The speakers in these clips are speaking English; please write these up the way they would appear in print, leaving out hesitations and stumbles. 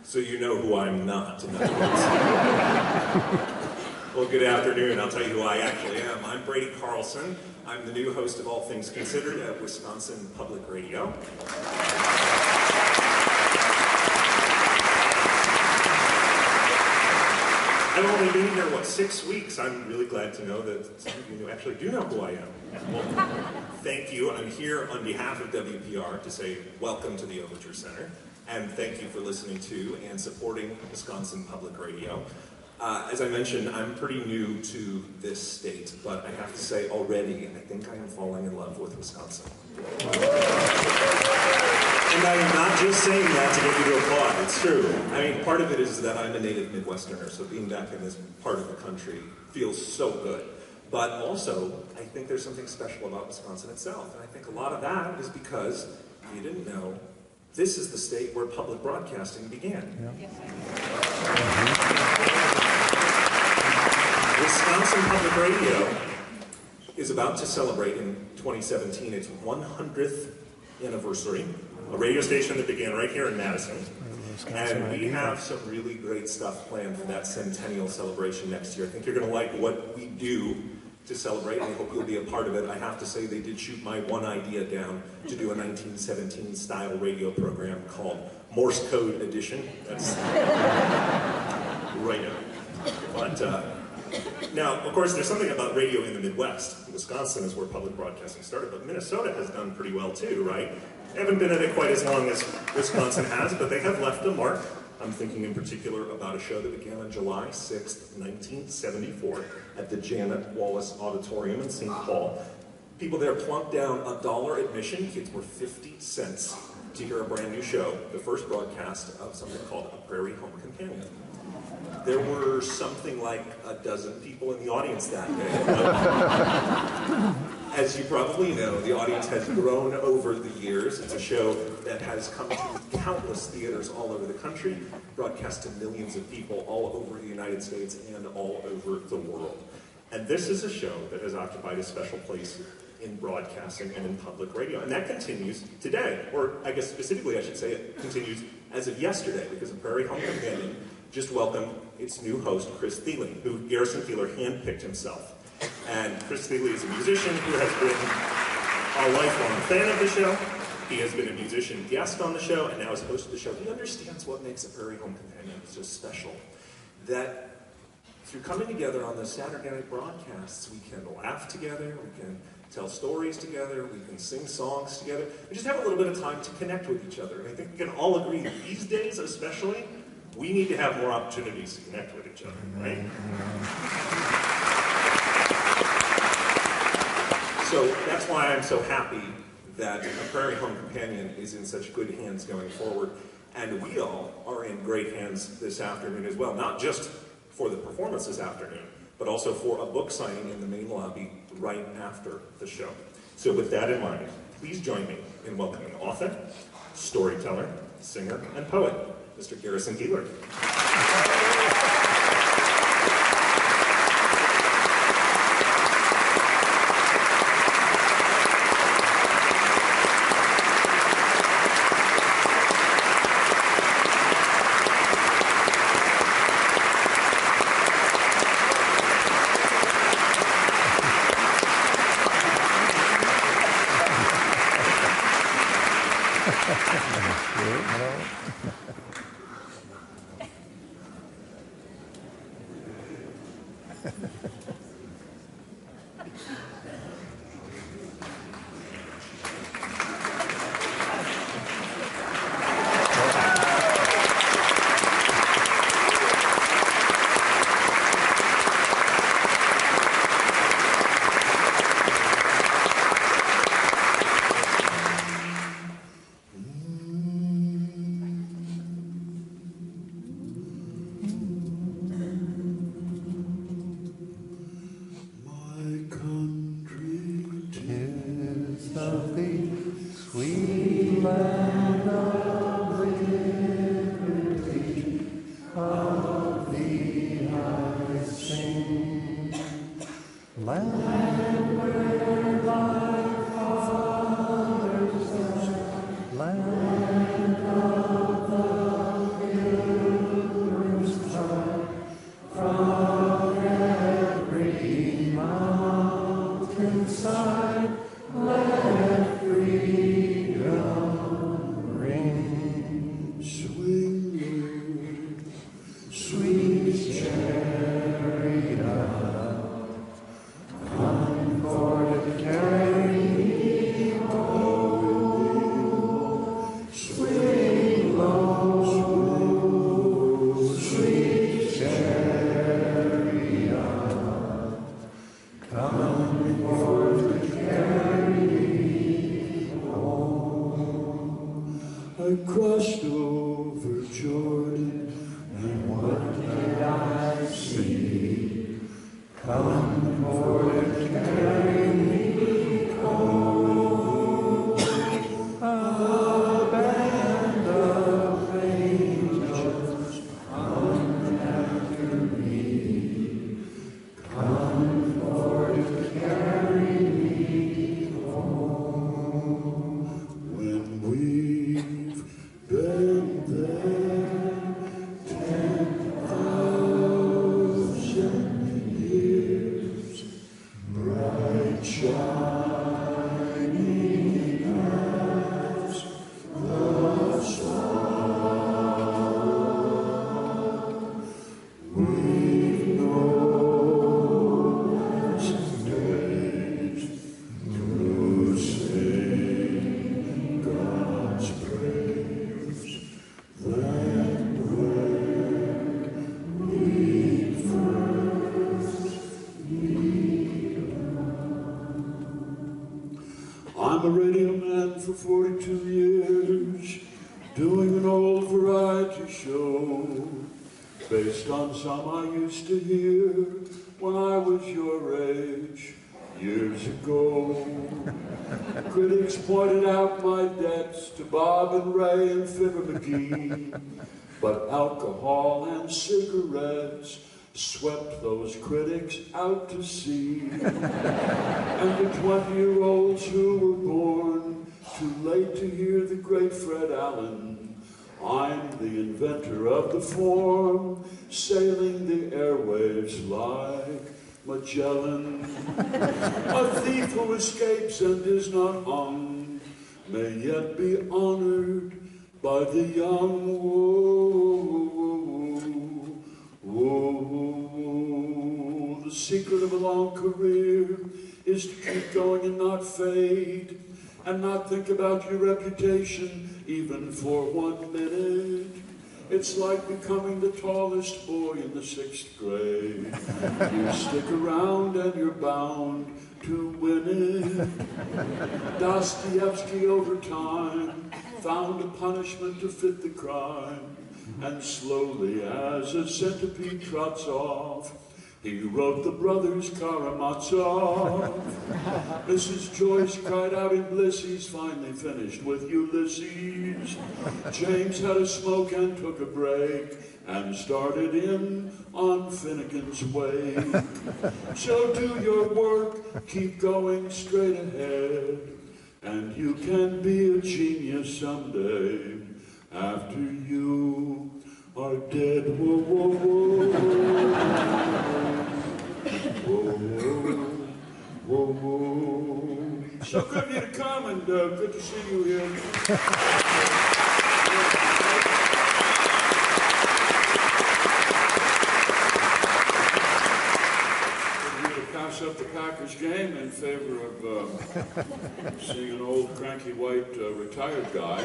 So you know who I'm not, in other words. Well, good afternoon. I'll tell you who I actually am. I'm Brady Carlson. I'm the new host of All Things Considered at Wisconsin Public Radio. I've only been here, 6 weeks? I'm really glad to know that some of you actually do know who I am. Well, thank you. I'm here on behalf of WPR to say welcome to the Overture Center, and thank you for listening to and supporting Wisconsin Public Radio. As I mentioned, I'm pretty new to this state, but I have to say already, I think I am falling in love with Wisconsin. And I am not just saying that to get you to applaud, it's true. I mean, part of it is that I'm a native Midwesterner, so being back in this part of the country feels so good. But also, I think there's something special about Wisconsin itself, and I think a lot of that is because, you didn't know, this is the state where public broadcasting began. Yeah. Wisconsin Public Radio is about to celebrate in 2017 its 100th anniversary. A radio station that began right here in Madison. And we have some really great stuff planned for that centennial celebration next year. I think you're going to like what we do to celebrate. I hope you'll be a part of it. I have to say they did shoot my one idea down to do a 1917 style radio program called Morse Code Edition. That's right now. But now, of course, there's something about radio in the Midwest. Wisconsin is where public broadcasting started, but Minnesota has done pretty well too, right? They haven't been at it quite as long as Wisconsin has, but they have left a mark. I'm thinking in particular about a show that began on July 6th, 1974 at the Janet Wallace Auditorium in St. Paul. People there plunked down $1 admission. Kids were 50 cents to hear a brand new show, the first broadcast of something called a Prairie Home Companion. There were something like a dozen people in the audience that day. As you probably know, the audience has grown over the years. It's a show that has come to countless theaters all over the country, broadcast to millions of people all over the United States and all over the world. And this is a show that has occupied a special place in broadcasting and in public radio. And that continues today, or I guess specifically I should say it continues as of yesterday, because the Prairie Home Companion just welcomed its new host, Chris Thile, who Garrison Keillor handpicked himself. And Chris Thile is a musician who has been a lifelong fan of the show. He has been a musician guest on the show, and now is host of the show. He understands what makes a Prairie Home Companion so special. That through coming together on the Saturday night broadcasts, we can laugh together, we can tell stories together, we can sing songs together. We just have a little bit of time to connect with each other. And I think we can all agree that these days especially, we need to have more opportunities to connect with each other, right? So that's why I'm so happy that a Prairie Home Companion is in such good hands going forward. And we all are in great hands this afternoon as well, not just for the performance this afternoon, but also for a book signing in the main lobby right after the show. So with that in mind, please join me in welcoming author, storyteller, singer, and poet, Mr. Garrison Keillor. Land where thy fathers I crossed over Jordan, and what did I see? Come forth to carry me home. A band of angels come after me. Come forth to carry me home. When we've been there 10,000 years, bright shining as the sun, we've known as days to sing God's praise. Then when we first meet, I'm a radio man for 42 years, doing an old variety show based on some I used to hear when I was your age years ago. Critics pointed out my debts to Bob and Ray and Fibber McGee, but alcohol and cigarettes swept those critics out to sea. And the 20-year-olds who were born too late to hear the great Fred Allen, I'm the inventor of the form, sailing the airwaves like Magellan. A thief who escapes and is not hung may yet be honored by the young. Whoa. The secret of a long career is to keep going and not fade, and not think about your reputation even for 1 minute. It's like becoming the tallest boy in the 6th grade. You stick around and you're bound to win it. Dostoevsky over time found a punishment to fit the crime, and slowly as a centipede trots off, he wrote the Brothers Karamazov. Mrs. Joyce cried out in bliss, he's finally finished with Ulysses. James had a smoke and took a break, and started in on Finnegan's Wake. So do your work, keep going straight ahead, and you can be a genius someday after you are dead. Whoa, whoa, whoa. Whoa, whoa, whoa, whoa. So good of you to come, and good to see you here. To pass up the Packers game in favor of seeing an old cranky white retired guy.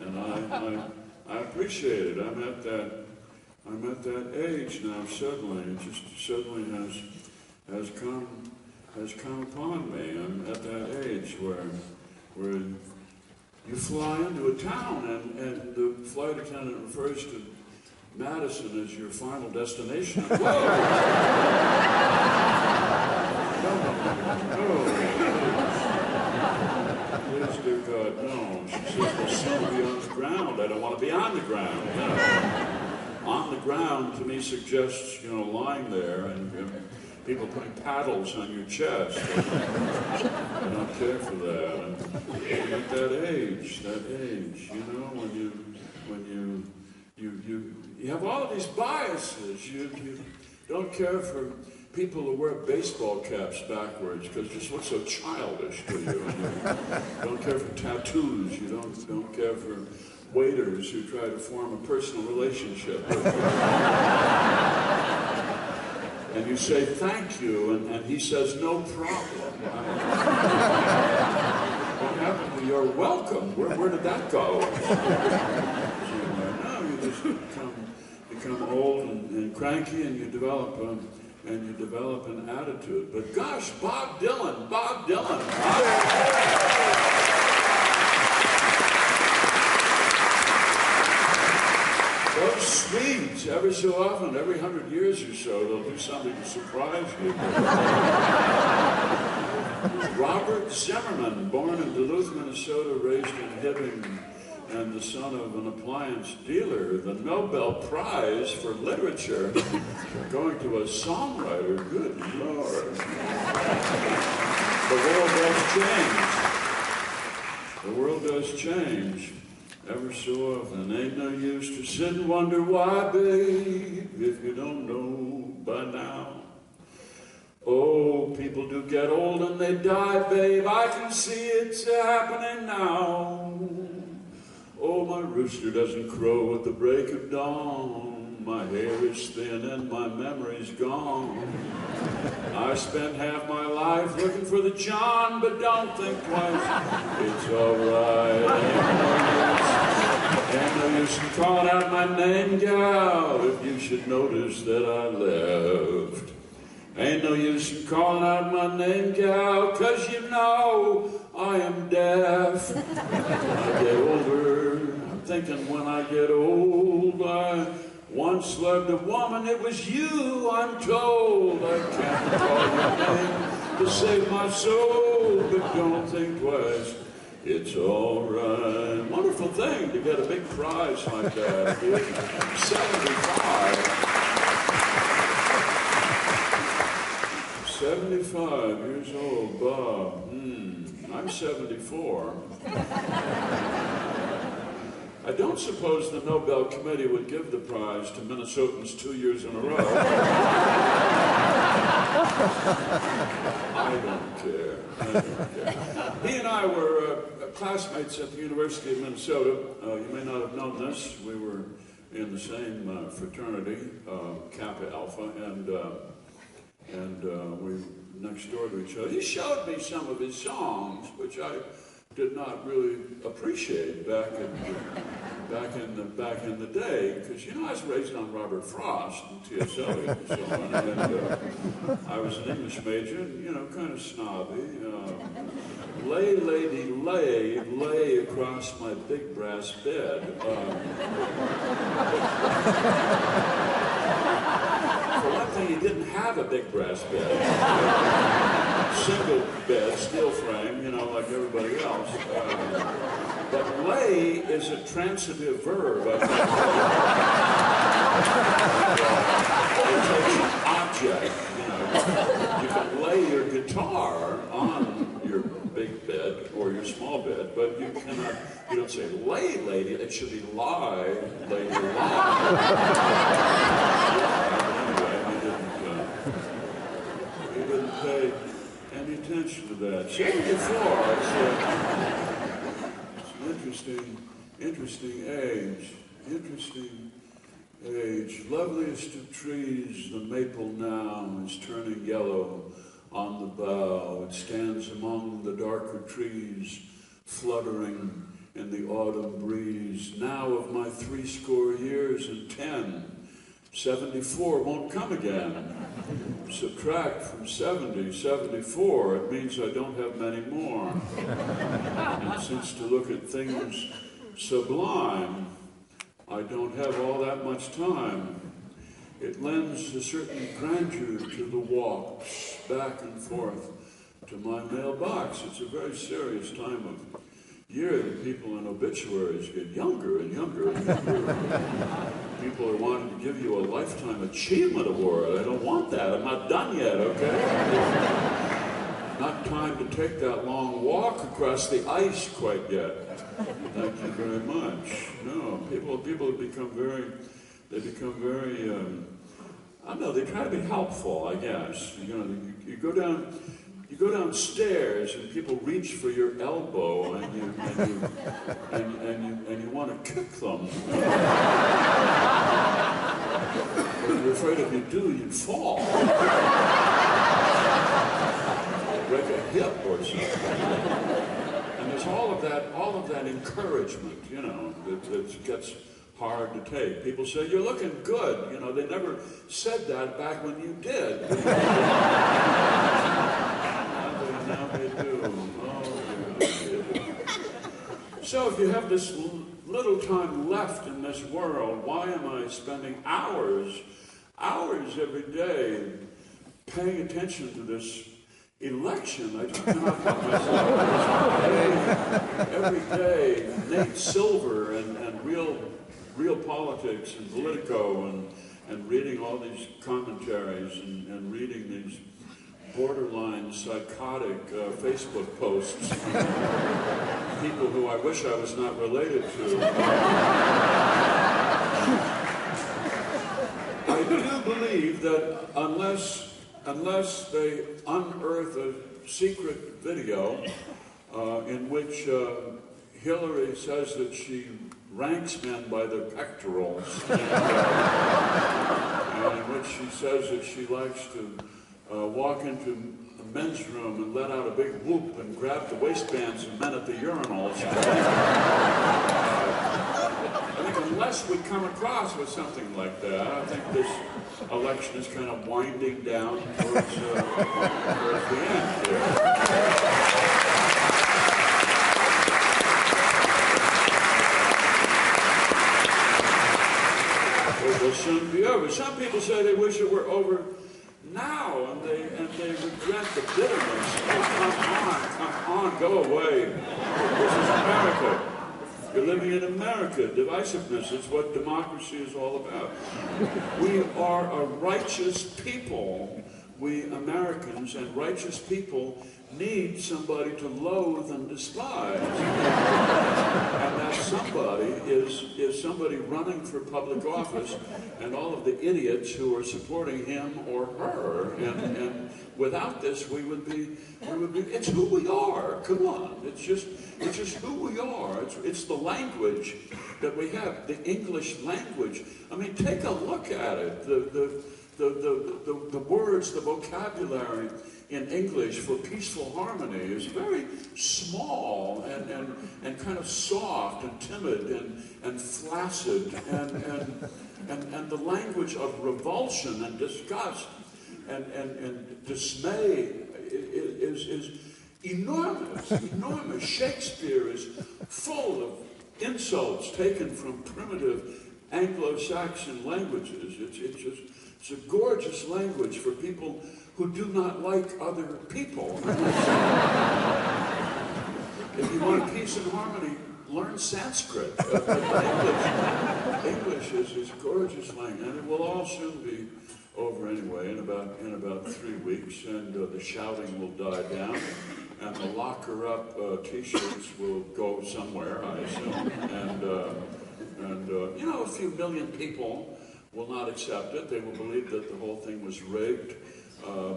And I appreciate it. I'm at that age now. Suddenly, it just suddenly has come upon me. I'm at that age where you fly into a town and the flight attendant refers to Madison as your final destination. No. Please, dear God, no. She says, we'll soon be on the ground. I don't want to be on the ground. No. On the ground, to me, suggests, lying there and people putting paddles on your chest. I don't care for that. And at that age, when you have all of these biases. You don't care for people who wear baseball caps backwards because it just looks so childish to you. And you don't care for tattoos. You don't care for waiters who try to form a personal relationship with you. And you say thank you, and he says no problem. What happened to your welcome? Where did that go? No, you just become old and cranky, and you develop an attitude. But gosh, Bob Dylan. every so often, every 100 years or so, they'll do something to surprise you. Robert Zimmerman, born in Duluth, Minnesota, raised in Hibbing, and the son of an appliance dealer. The Nobel Prize for Literature going to a songwriter. Good Lord. The world does change. The world does change. Ever so often. Ain't no use to sit and wonder why, babe, if you don't know by now. Oh, people do get old and they die, babe. I can see it's happening now. Oh, my rooster doesn't crow at the break of dawn. My hair is thin and my memory's gone. I spent half my life looking for the John, but don't think twice. It's alright. Ain't no use in calling out my name, gal, if you should notice that I left. Ain't no use in calling out my name, gal, 'cause you know I am deaf. When I get older, I'm thinking when I get old, I once loved a woman, it was you, I'm told. I can't call your name to save my soul, but don't think twice. It's all right. Wonderful thing to get a big prize like that. 75. 75 years old, Bob. I'm 74. I don't suppose the Nobel Committee would give the prize to Minnesotans 2 years in a row. I don't care. He and I were classmates at the University of Minnesota. You may not have known this. We were in the same fraternity, Kappa Alpha, and we were next door to each other. He showed me some of his songs, which I did not really appreciate back in the day, because you know I was raised on Robert Frost and T.S. Eliot and so on, and I was an English major, and, you know, kind of snobby. Lay, lady, lay across my big brass bed. For one thing, he didn't have a big brass bed. Single bed, steel frame, you know, like everybody else. But lay is a transitive verb, I think. It takes an object, you know. You can lay your guitar on your big bed or your small bed, but you cannot, you don't say lay, lady, it should be lie, lady, lie. He didn't pay any attention to that. 74, it's an interesting age. Interesting age. Loveliest of trees, the maple now is turning yellow on the bough. It stands among the darker trees, fluttering in the autumn breeze. Now of my 70 years and 10, 74 won't come again. Subtract from 70, 74, it means I don't have many more. And since to look at things sublime, I don't have all that much time. It lends a certain grandeur to the walks back and forth to my mailbox. It's a very serious time of year that people in obituaries get younger and younger and younger. People are wanting to give you a Lifetime Achievement Award. I don't want that. I'm not done yet, okay? Not time to take that long walk across the ice quite yet. Thank you very much. No, people have become very, I don't know, they try to be helpful, I guess. You know, you go downstairs and people reach for your elbow and you want to kick them. But you're afraid if you do, you'd fall. Break a hip or something. And there's all of that encouragement, you know, that gets hard to take. People say, you're looking good. You know, they never said that back when you did. Now they do. Oh, yeah. So if you have this little time left in this world, why am I spending hours every day paying attention to this election? I just cannot help myself. Every day, Nate Silver and real politics and Politico and reading all these commentaries and reading these borderline psychotic Facebook posts from people who I wish I was not related to. I do believe that unless they unearth a secret video in which Hillary says that she ranks men by their pectorals, and in which she says that she likes to walk into a men's room and let out a big whoop and grab the waistbands of men at the urinals. I think unless we come across with something like that, I think this election is kind of winding down towards the end here. It will soon be over. Some people say they wish it were over now, and they regret the bitterness. Oh, come on, go away. This is America. You're living in America. Divisiveness is what democracy is all about. We are a righteous people. We Americans and righteous people need somebody to loathe and despise. And that somebody is somebody running for public office and all of the idiots who are supporting him or her. And without this, we would be, it's who we are. Come on. It's just who we are. It's the language that we have, the English language. I mean, take a look at it. The words, the vocabulary in English for peaceful harmony is very small and kind of soft and timid and flaccid, and the language of revulsion and disgust and dismay is enormous. Shakespeare is full of insults taken from primitive Anglo-Saxon languages. It's a gorgeous language for people who do not like other people. If you want peace and harmony, learn Sanskrit. English is gorgeous language, and it will all soon be over anyway in about 3 weeks, and the shouting will die down, and the locker up T-shirts will go somewhere, I assume, and you know, a few million people will not accept it. They will believe that the whole thing was rigged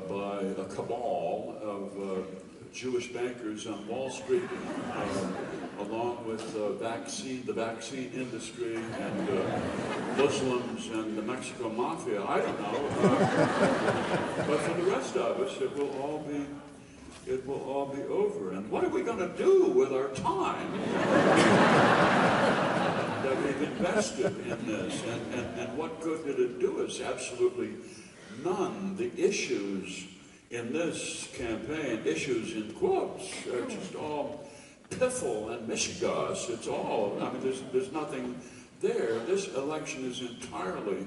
by a cabal of Jewish bankers on Wall Street, along with the vaccine industry and Muslims and the Mexico Mafia. I don't know. But for the rest of us, it will all be over. And what are we going to do with our time that we've invested in this? And what good did it do us? Absolutely none. The issues in this campaign, issues in quotes, are just all piffle and mishigas. It's all, I mean, there's nothing there. This election is entirely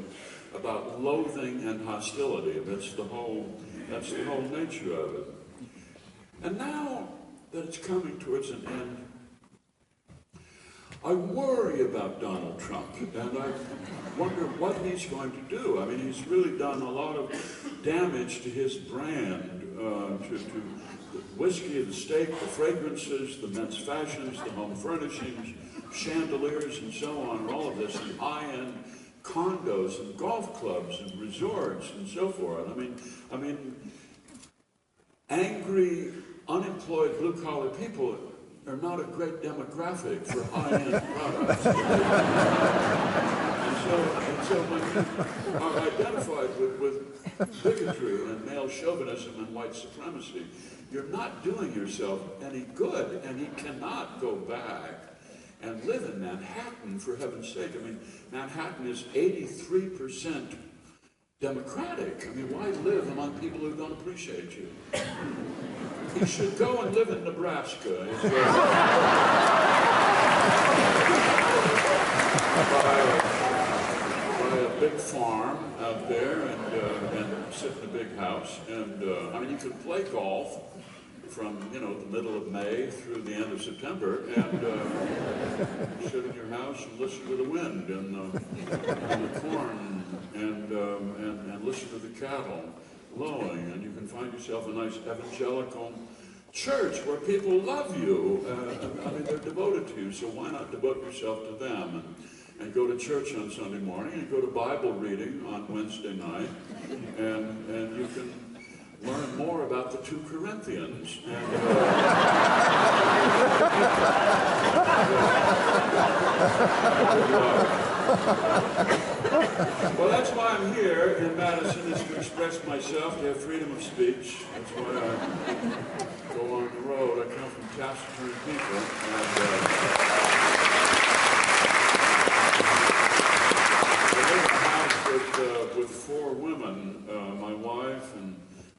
about loathing and hostility. That's the whole nature of it. And now that it's coming towards an end, I worry about Donald Trump, and I wonder what he's going to do. I mean, he's really done a lot of damage to his brand, to the whiskey, the steak, the fragrances, the men's fashions, the home furnishings, chandeliers, and so on, all of this, and high-end condos and golf clubs and resorts and so forth. I mean, angry, unemployed, blue-collar people are not a great demographic for high-end products. and so when you are identified with bigotry and male chauvinism and white supremacy, you're not doing yourself any good, and he cannot go back and live in Manhattan, for heaven's sake. I mean, Manhattan is 83% Democratic. I mean, why live among people who don't appreciate you? He should go and live in Nebraska. buy a big farm out there and sit in a big house. And I mean, you could play golf from, you know, the middle of May through the end of September, and sit in your house and listen to the wind and the corn and listen to the cattle lowing, and you can find yourself a nice evangelical church where people love you. I mean, they're devoted to you, so why not devote yourself to them and go to church on Sunday morning and go to Bible reading on Wednesday night, and you can learn more about the 2 Corinthians. Well, that's why I'm here in Madison, is to express myself, to have freedom of speech. That's why I go on the road. I come from taciturn people, and I live in a house with 4 women, my wife and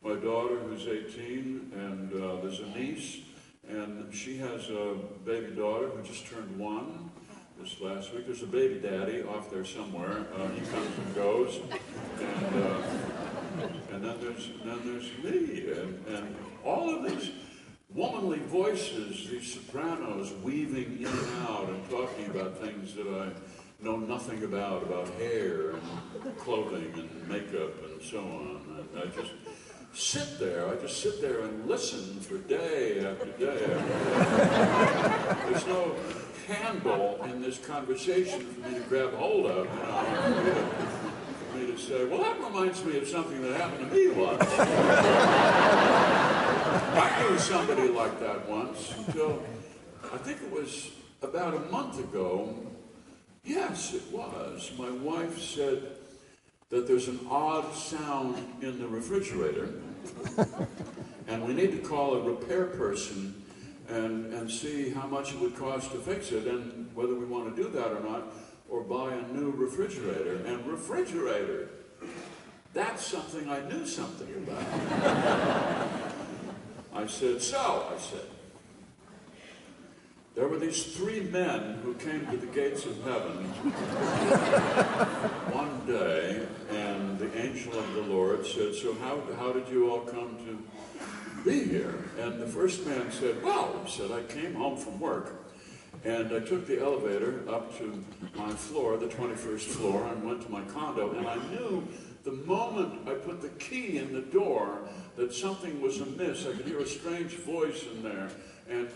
my daughter, who's 18, and there's a niece, and she has a baby daughter who just turned 1 this last week. There's a baby daddy off there somewhere. He comes and goes, and then there's me, and all of these womanly voices, these sopranos weaving in and out and talking about things that I know nothing about hair and clothing and makeup and so on. And I just sit there and listen for day after day after day. There's no handle in this conversation for me to grab hold of, you know, for me to say, well, that reminds me of something that happened to me once. I knew somebody like that once until, I think it was about a month ago. Yes, it was. My wife said that there's an odd sound in the refrigerator, and we need to call a repair person and see how much it would cost to fix it, and whether we want to do that or not, or buy a new refrigerator. And refrigerator, that's something I knew something about. I said, there were these 3 men who came to the gates of heaven one day, and the angel of the Lord said, so how did you all come to be here? And the first man said, well, he said, I came home from work, and I took the elevator up to my floor, the 21st floor, and went to my condo, and I knew the moment I put the key in the door that something was amiss. I could hear a strange voice in there. And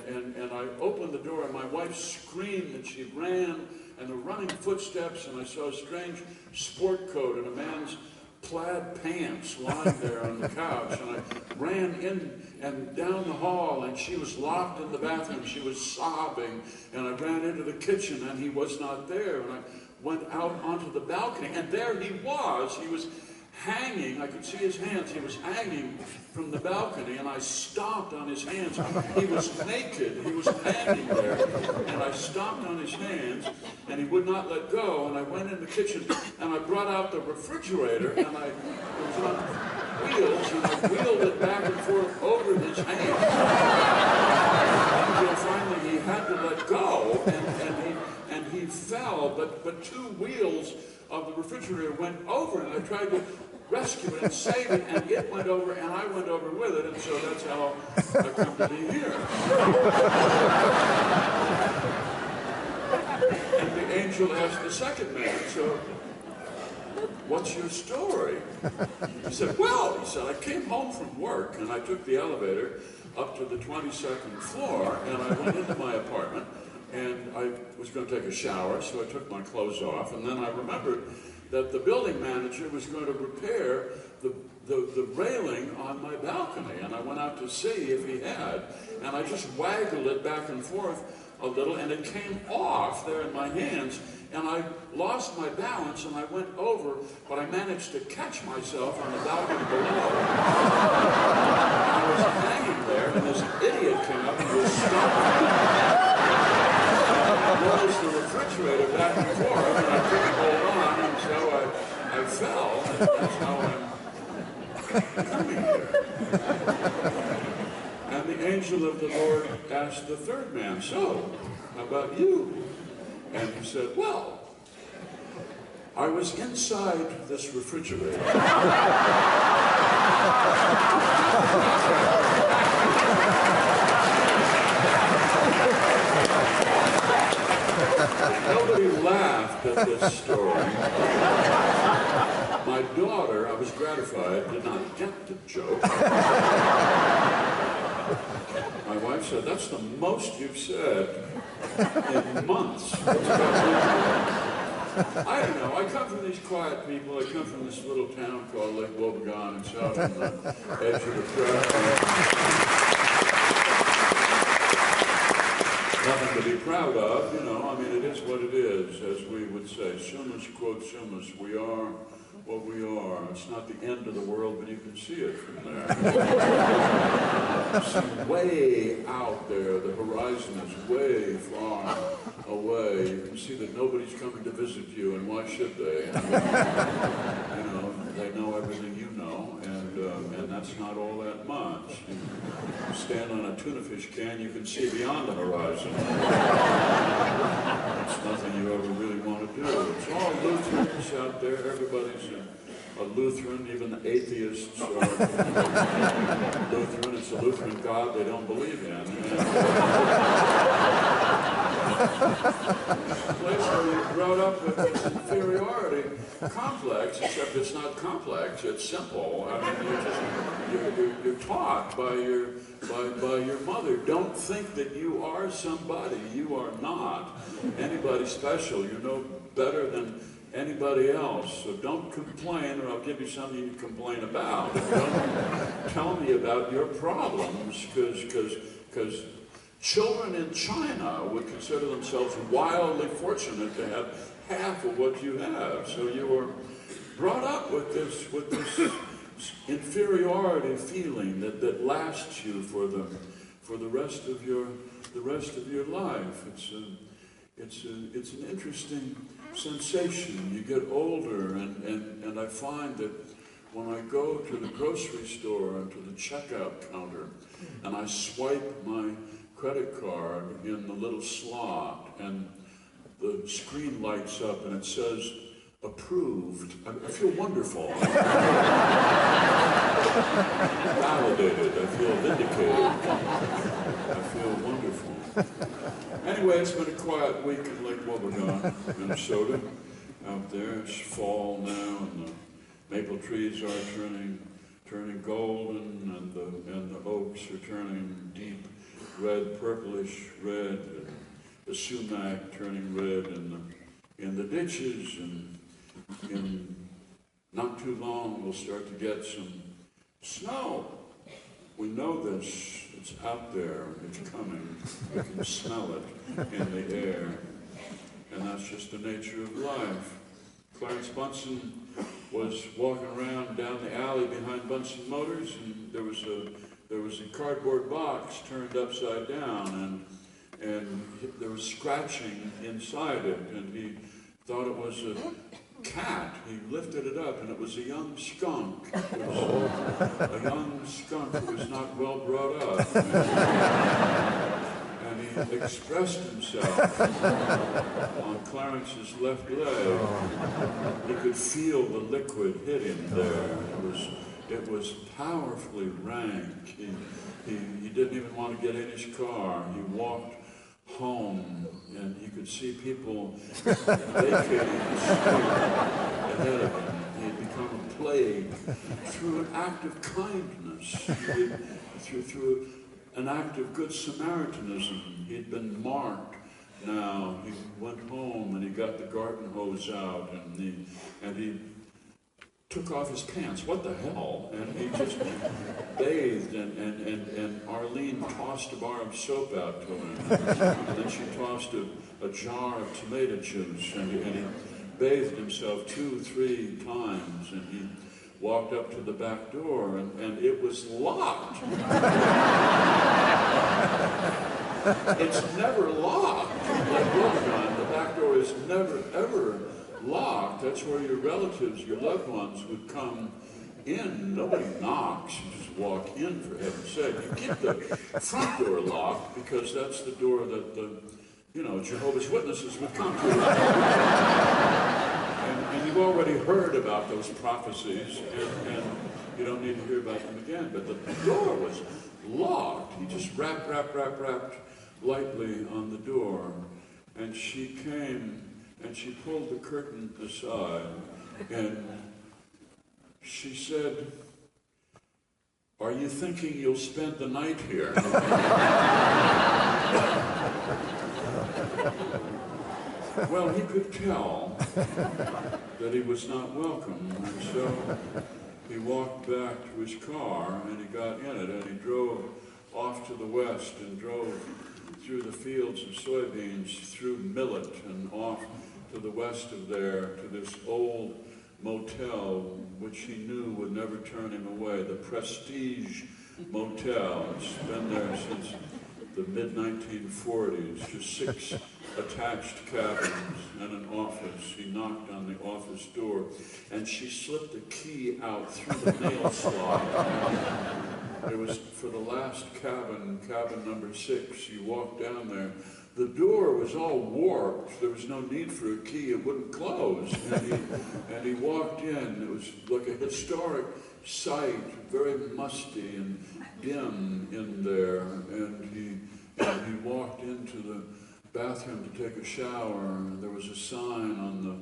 I opened the door, and my wife screamed, and she ran, and the running footsteps, and I saw a strange sport coat and a man's plaid pants lying there on the couch, and I ran in and down the hall, and she was locked in the bathroom. She was sobbing, and I ran into the kitchen, and he was not there, and I went out onto the balcony, and there he was. He was hanging. I could see his hands. He was hanging from the balcony, and I stomped on his hands. He was naked. He was hanging there, and I stomped on his hands, and he would not let go. And I went in the kitchen, and I brought out the refrigerator, and it was on wheels, and I wheeled it back and forth over his hands until finally he had to let go, and he fell. But 2 wheels of the refrigerator went over, and I tried to rescue it and save it, and it went over, and I went over with it, and so that's how I come to be here. And the angel asked the second man, so, what's your story? He said, well, I came home from work, and I took the elevator up to the 22nd floor, and I went into my apartment, and I was going to take a shower, so I took my clothes off, and then I remembered that the building manager was going to repair the railing on my balcony, and I went out to see if he had, and I just waggled it back and forth a little, and it came off there in my hands, and I lost my balance, and I went over, but I managed to catch myself on the balcony below. I was hanging there, and this idiot came up and was stopping. Rolls the refrigerator back and forth, and I couldn't hold on, and so I fell, and that's how I'm coming here. And the angel of the Lord asked the third man, so, how about you? And he said, well, I was inside this refrigerator. Nobody laughed at this story. My daughter, I was gratified, did not get the joke. My wife said, "That's the most you've said in months." I don't know. I come from these quiet people. I come from this little town called Lake Wobegon. It's out on the edge of the Prairie. Nothing to be proud of, you know. I mean, it is what it is, as we would say. Sumus quod sumus. We are what we are. It's not the end of the world, but you can see it from there. See, way out there, the horizon is way far away. You can see that nobody's coming to visit you, and why should they? I mean, you know, they know everything you know, and that's not all that much. You stand on a tuna fish can, you can see beyond the horizon. It's nothing you ever really want to do. It's all Lutherans out there. Everybody's a Lutheran, even the atheists are Lutheran. It's a Lutheran God they don't believe in. It's a place where you're brought up with this inferiority complex, except it's not complex, it's simple. I mean, you're taught by your mother, don't think that you are somebody. You are not anybody special. You're no better than anybody else. So don't complain, or I'll give you something you can complain about. Don't tell me about your problems, because children in China would consider themselves wildly fortunate to have half of what you have. So you were brought up with this inferiority feeling that lasts you for the rest of your life. It's an interesting sensation. You get older, and I find that when I go to the grocery store and to the checkout counter, and I swipe my credit card in the little slot, and the screen lights up and it says approved, I feel wonderful. Validated. I feel vindicated. I feel wonderful. Anyway, it's been a quiet week in Lake Wobegon, Minnesota. Out there, it's fall now, and the maple trees are turning golden, and the oaks are turning deep red, purplish red, and the sumac turning red in the ditches, and in not too long we'll start to get some snow. We know this. It's out there. It's coming. We can smell it in the air. And that's just the nature of life. Clarence Bunsen was walking around down the alley behind Bunsen Motors, and there was a cardboard box turned upside down, and there was scratching inside it, and he thought it was a cat. He lifted it up, and it was a young skunk. It was a young skunk who was not well brought up. And he expressed himself on Clarence's left leg. He could feel the liquid hit him there. It was powerfully rank. He didn't even want to get in his car. He walked home, and you could see people vacating the street ahead of him. He had become a plague through an act of kindness, through an act of good Samaritanism. He'd been marked. Now he went home and he got the garden hose out, and he took off his pants. What the hell? And he just bathed, and Arlene tossed a bar of soap out to him. And then she tossed a jar of tomato juice, and he bathed himself 2-3 times, and he walked up to the back door, and it was locked. It's never locked. Like Wobegon, the back door is never, ever locked. That's where your relatives, your loved ones would come in. Nobody knocks. You just walk in, for heaven's sake. You keep the front door locked because that's the door that the Jehovah's Witnesses would come to. And you've already heard about those prophecies, and you don't need to hear about them again. But the door was locked. He just rapped lightly on the door. And she came, and she pulled the curtain aside, and she said, "Are you thinking you'll spend the night here?" Well, he could tell that he was not welcome, and so he walked back to his car, and he got in it, and he drove off to the west and drove through the fields of soybeans, through millet, and off to the west of there to this old motel, which he knew would never turn him away, the Prestige Motel. It's been there since the mid-1940s, just 6 attached cabins and an office. He knocked on the office door, and she slipped the key out through the nail slot. It was for the last cabin, cabin number 6. You walked down there. The door was all warped. There was no need for a key. It wouldn't close. And he walked in. It was like a historic sight, very musty and dim in there. And he walked into the bathroom to take a shower, and there was a sign on the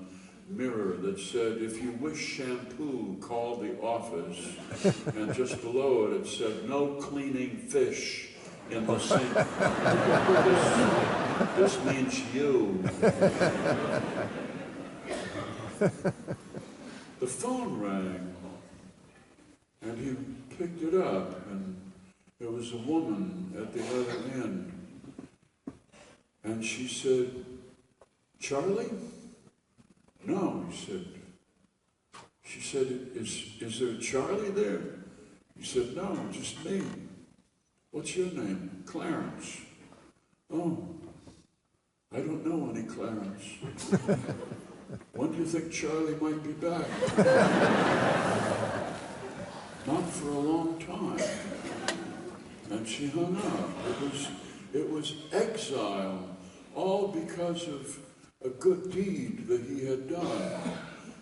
mirror that said, "If you wish shampoo, call the office." And just below it, it said, "No cleaning fish in the sink." This means you. The phone rang, and he picked it up, and there was a woman at the other end. And she said, "Charlie?" "No," he said. She said, is there a Charlie there?" He said, "No, just me." "What's your name?" "Clarence." "Oh, I don't know any Clarence." "When do you think Charlie might be back?" "Not for a long time." And she hung up. It was exile, all because of a good deed that he had done.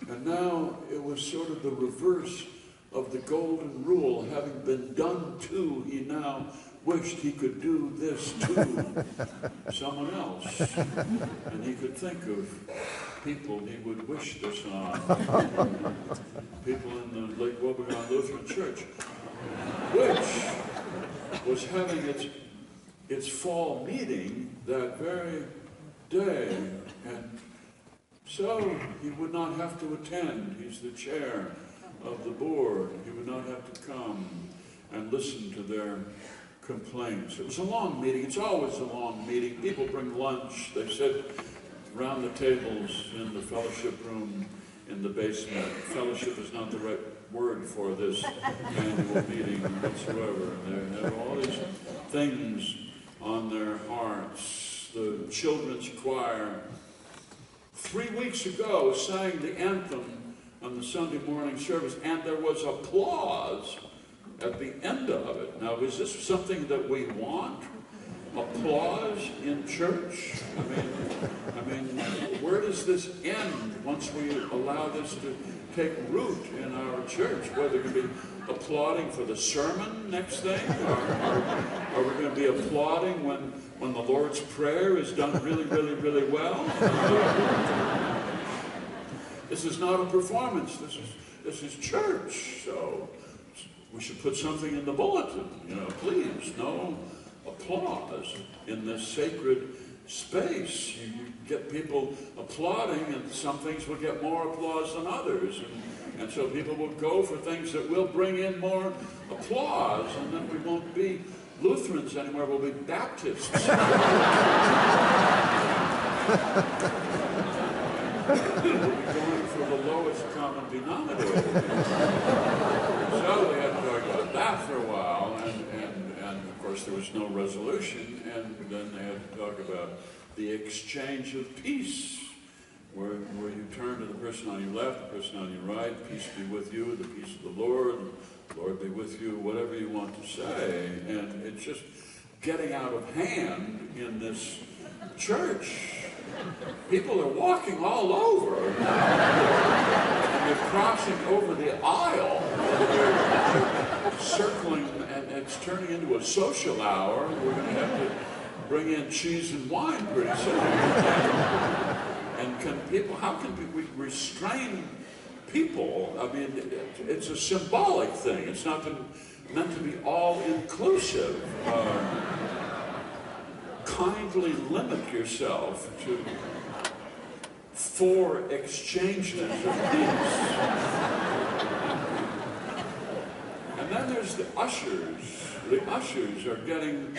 And now it was sort of the reverse of the golden rule. Having been done to, he now wished he could do this to someone else. And he could think of people he would wish this on. People in the Lake Wobegon Lutheran Church, which was having its fall meeting that very day. And so he would not have to attend. He's the chair of the board. He would not have to come and listen to their complaints. It was a long meeting. It's always a long meeting. People bring lunch. They sit around the tables in the fellowship room in the basement. Fellowship is not the right word for this annual meeting whatsoever. They have all these things on their hearts. The children's choir 3 weeks ago sang the anthem on the Sunday morning service, and there was applause at the end of it. Now, is this something that we want? Applause in church? I mean, where does this end once we allow this to take root in our church? Whether we're going to be applauding for the sermon next thing, or are we going to be applauding when the Lord's Prayer is done really, really, really well? This is not a performance. This is church. So we should put something in the bulletin. Please, no applause in this sacred space. You get people applauding, and some things will get more applause than others. And so people will go for things that will bring in more applause, and then we won't be Lutherans anymore, we'll be Baptists. We'll be going for the lowest common denominator. So we had to talk about that for a while, and of course there was no resolution, and then they had to talk about the exchange of peace, where you turn to the person on your left, the person on your right, peace be with you, the peace of the Lord be with you, whatever you want to say. And it's just getting out of hand in this church. people are walking all over. And they're crossing over the aisle. And they're circling, and it's turning into a social hour. We're going to have to bring in cheese and wine pretty soon. And how can we restrain people? I mean, it's a symbolic thing. It's not meant to be all-inclusive. Kindly limit yourself to 4 exchanges of peace. And then there's the ushers. The ushers are getting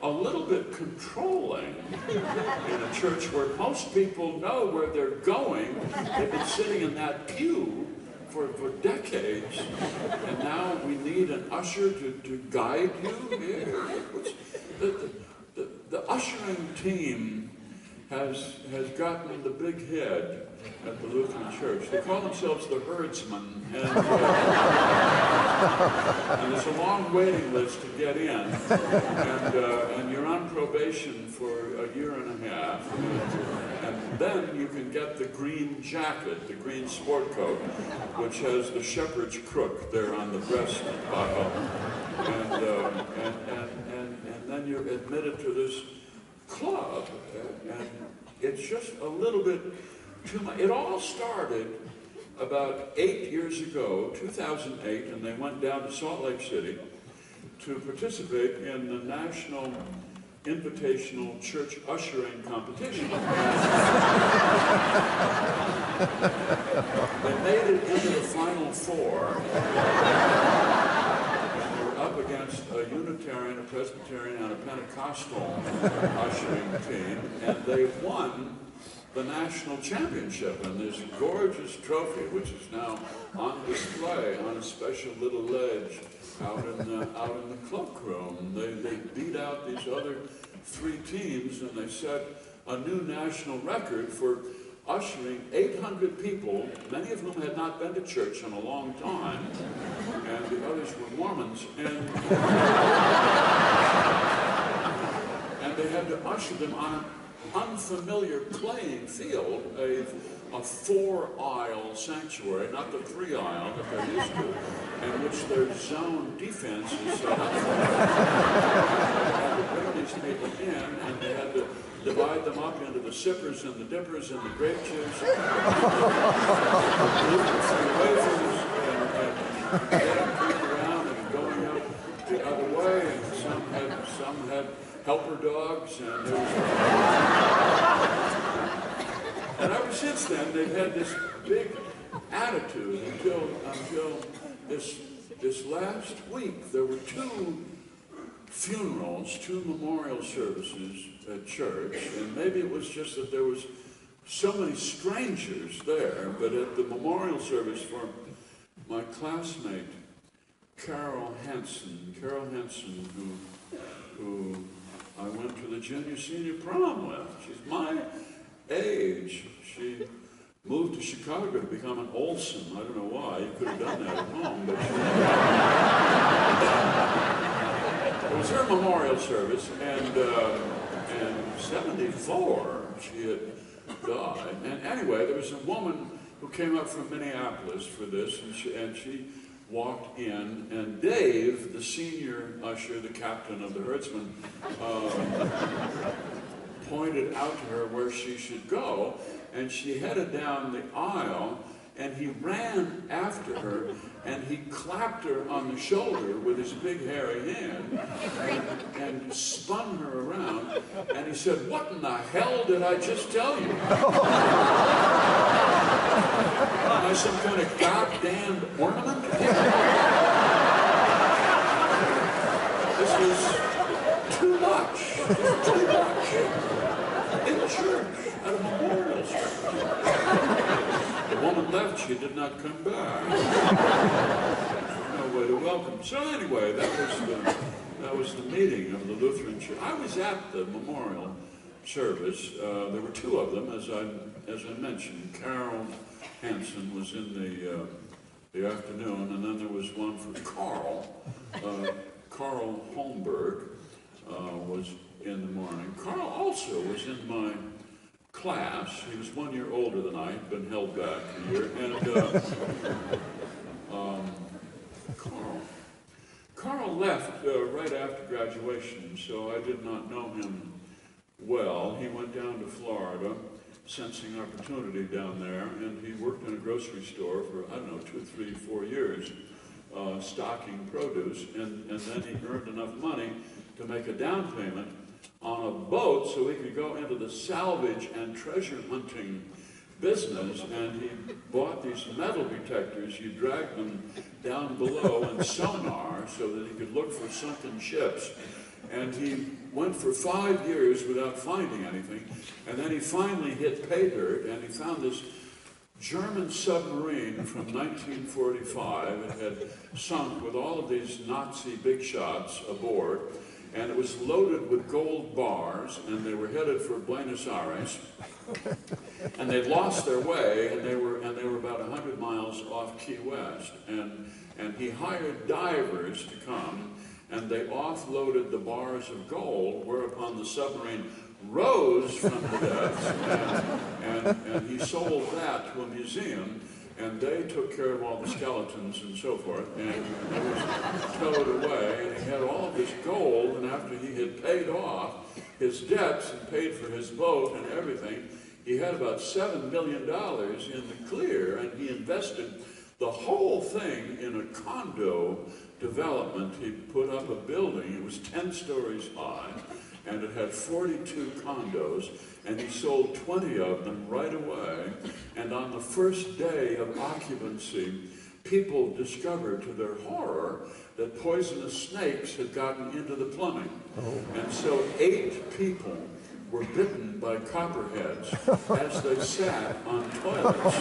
a little bit controlling in a church where most people know where they're going. They've been sitting in that pew for decades, and now we need an usher to guide you here. The ushering team has gotten the big head at the Lutheran Church. They call themselves the herdsmen, and there's a long waiting list to get in, and you're on probation for a year and a half, and then you can get the green jacket, the green sport coat, which has the shepherd's crook there on the breast buckle, and then you're admitted to this club, and it's just a little bit too much. It all started about 8 years ago, 2008, and they went down to Salt Lake City to participate in the National Invitational Church Ushering Competition. They made it into the Final Four. Up against a Unitarian, a Presbyterian, and a Pentecostal ushering team, and they won the national championship, and this gorgeous trophy, which is now on display on a special little ledge out in the cloakroom. They beat out these other 3 teams, and they set a new national record for ushering 800 people, many of whom had not been to church in a long time, and the others were Mormons, and they had to usher them on an unfamiliar playing field, a 4-aisle sanctuary, not the 3-aisle that they're used to, in which their zone defense is set up. They had to bring these people in, and they had to divide them up into the sippers and the dippers and the grape juice, and wafers, and getting people around and going up the other way, and some had helper dogs, and ever since then they've had this big attitude until this last week. There were 2 funerals, 2 memorial services at church, and maybe it was just that there was so many strangers there, but at the memorial service for my classmate Carol Hansen, who I went to the junior-senior prom with. She's my age. She moved to Chicago to become an Olsen. I don't know why. You could have done that at home, but it was her memorial service, and 74 she had died. And anyway, there was a woman who came up from Minneapolis for this, and she walked in, and Dave, the senior usher, the captain of the herdsmen, pointed out to her where she should go, and she headed down the aisle, and he ran after her, and he clapped her on the shoulder with his big hairy hand, and spun her around, and he said, "What in the hell did I just tell you? Am I some kind of goddamn ornament?" This was too much. Too much. In church, at a memorial service. The woman left, she did not come back. No way to welcome. So anyway, that was the meeting of the Lutheran Church. I was at the memorial service. There were 2 of them, as I mentioned. Carol Hansen was in the afternoon, and then there was one for Carl. Carl Holmberg was in the morning. Carl also was in my class. He was 1 year older than I, had been held back a year, and Carl left right after graduation, so I did not know him well. He went down to Florida, sensing opportunity down there, and he worked in a grocery store for, I don't know, 2, 3, 4 years, stocking produce, and then he earned enough money to make a down payment on a boat so he could go into the salvage and treasure hunting business, and he bought these metal detectors. You drag them down below and sonar so that he could look for sunken ships. And he went for 5 years without finding anything, and then he finally hit pay dirt, and he found this German submarine from 1945. It had sunk with all of these Nazi big shots aboard, and it was loaded with gold bars, and they were headed for Buenos Aires, and they'd lost their way, and they were about 100 miles off Key West, and he hired divers to come, and they offloaded the bars of gold, whereupon the submarine rose from the depths, and he sold that to a museum, and they took care of all the skeletons and so forth, and it was towed away, and he had all of this gold, and after he had paid off his debts and paid for his boat and everything, he had about $7 million in the clear, and he invested the whole thing in a condo development. He put up a building. It was 10 stories high, and it had 42 condos, and he sold 20 of them right away. And on the first day of occupancy, people discovered to their horror that poisonous snakes had gotten into the plumbing. And so 8 people were bitten by copperheads as they sat on toilets.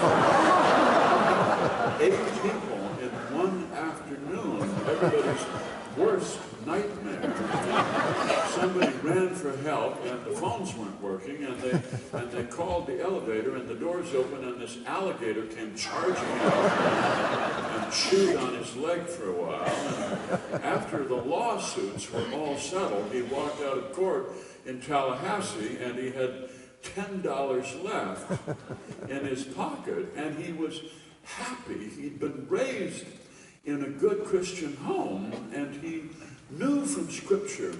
8 people in one afternoon, everybody's worst nightmare. Somebody ran for help, and the phones weren't working, and they called the elevator, and the doors opened, and this alligator came charging out and chewed on his leg for a while. And after the lawsuits were all settled, he walked out of court in Tallahassee, and he had $10 left in his pocket, and he was happy. He'd been raised in a good Christian home, and he knew from Scripture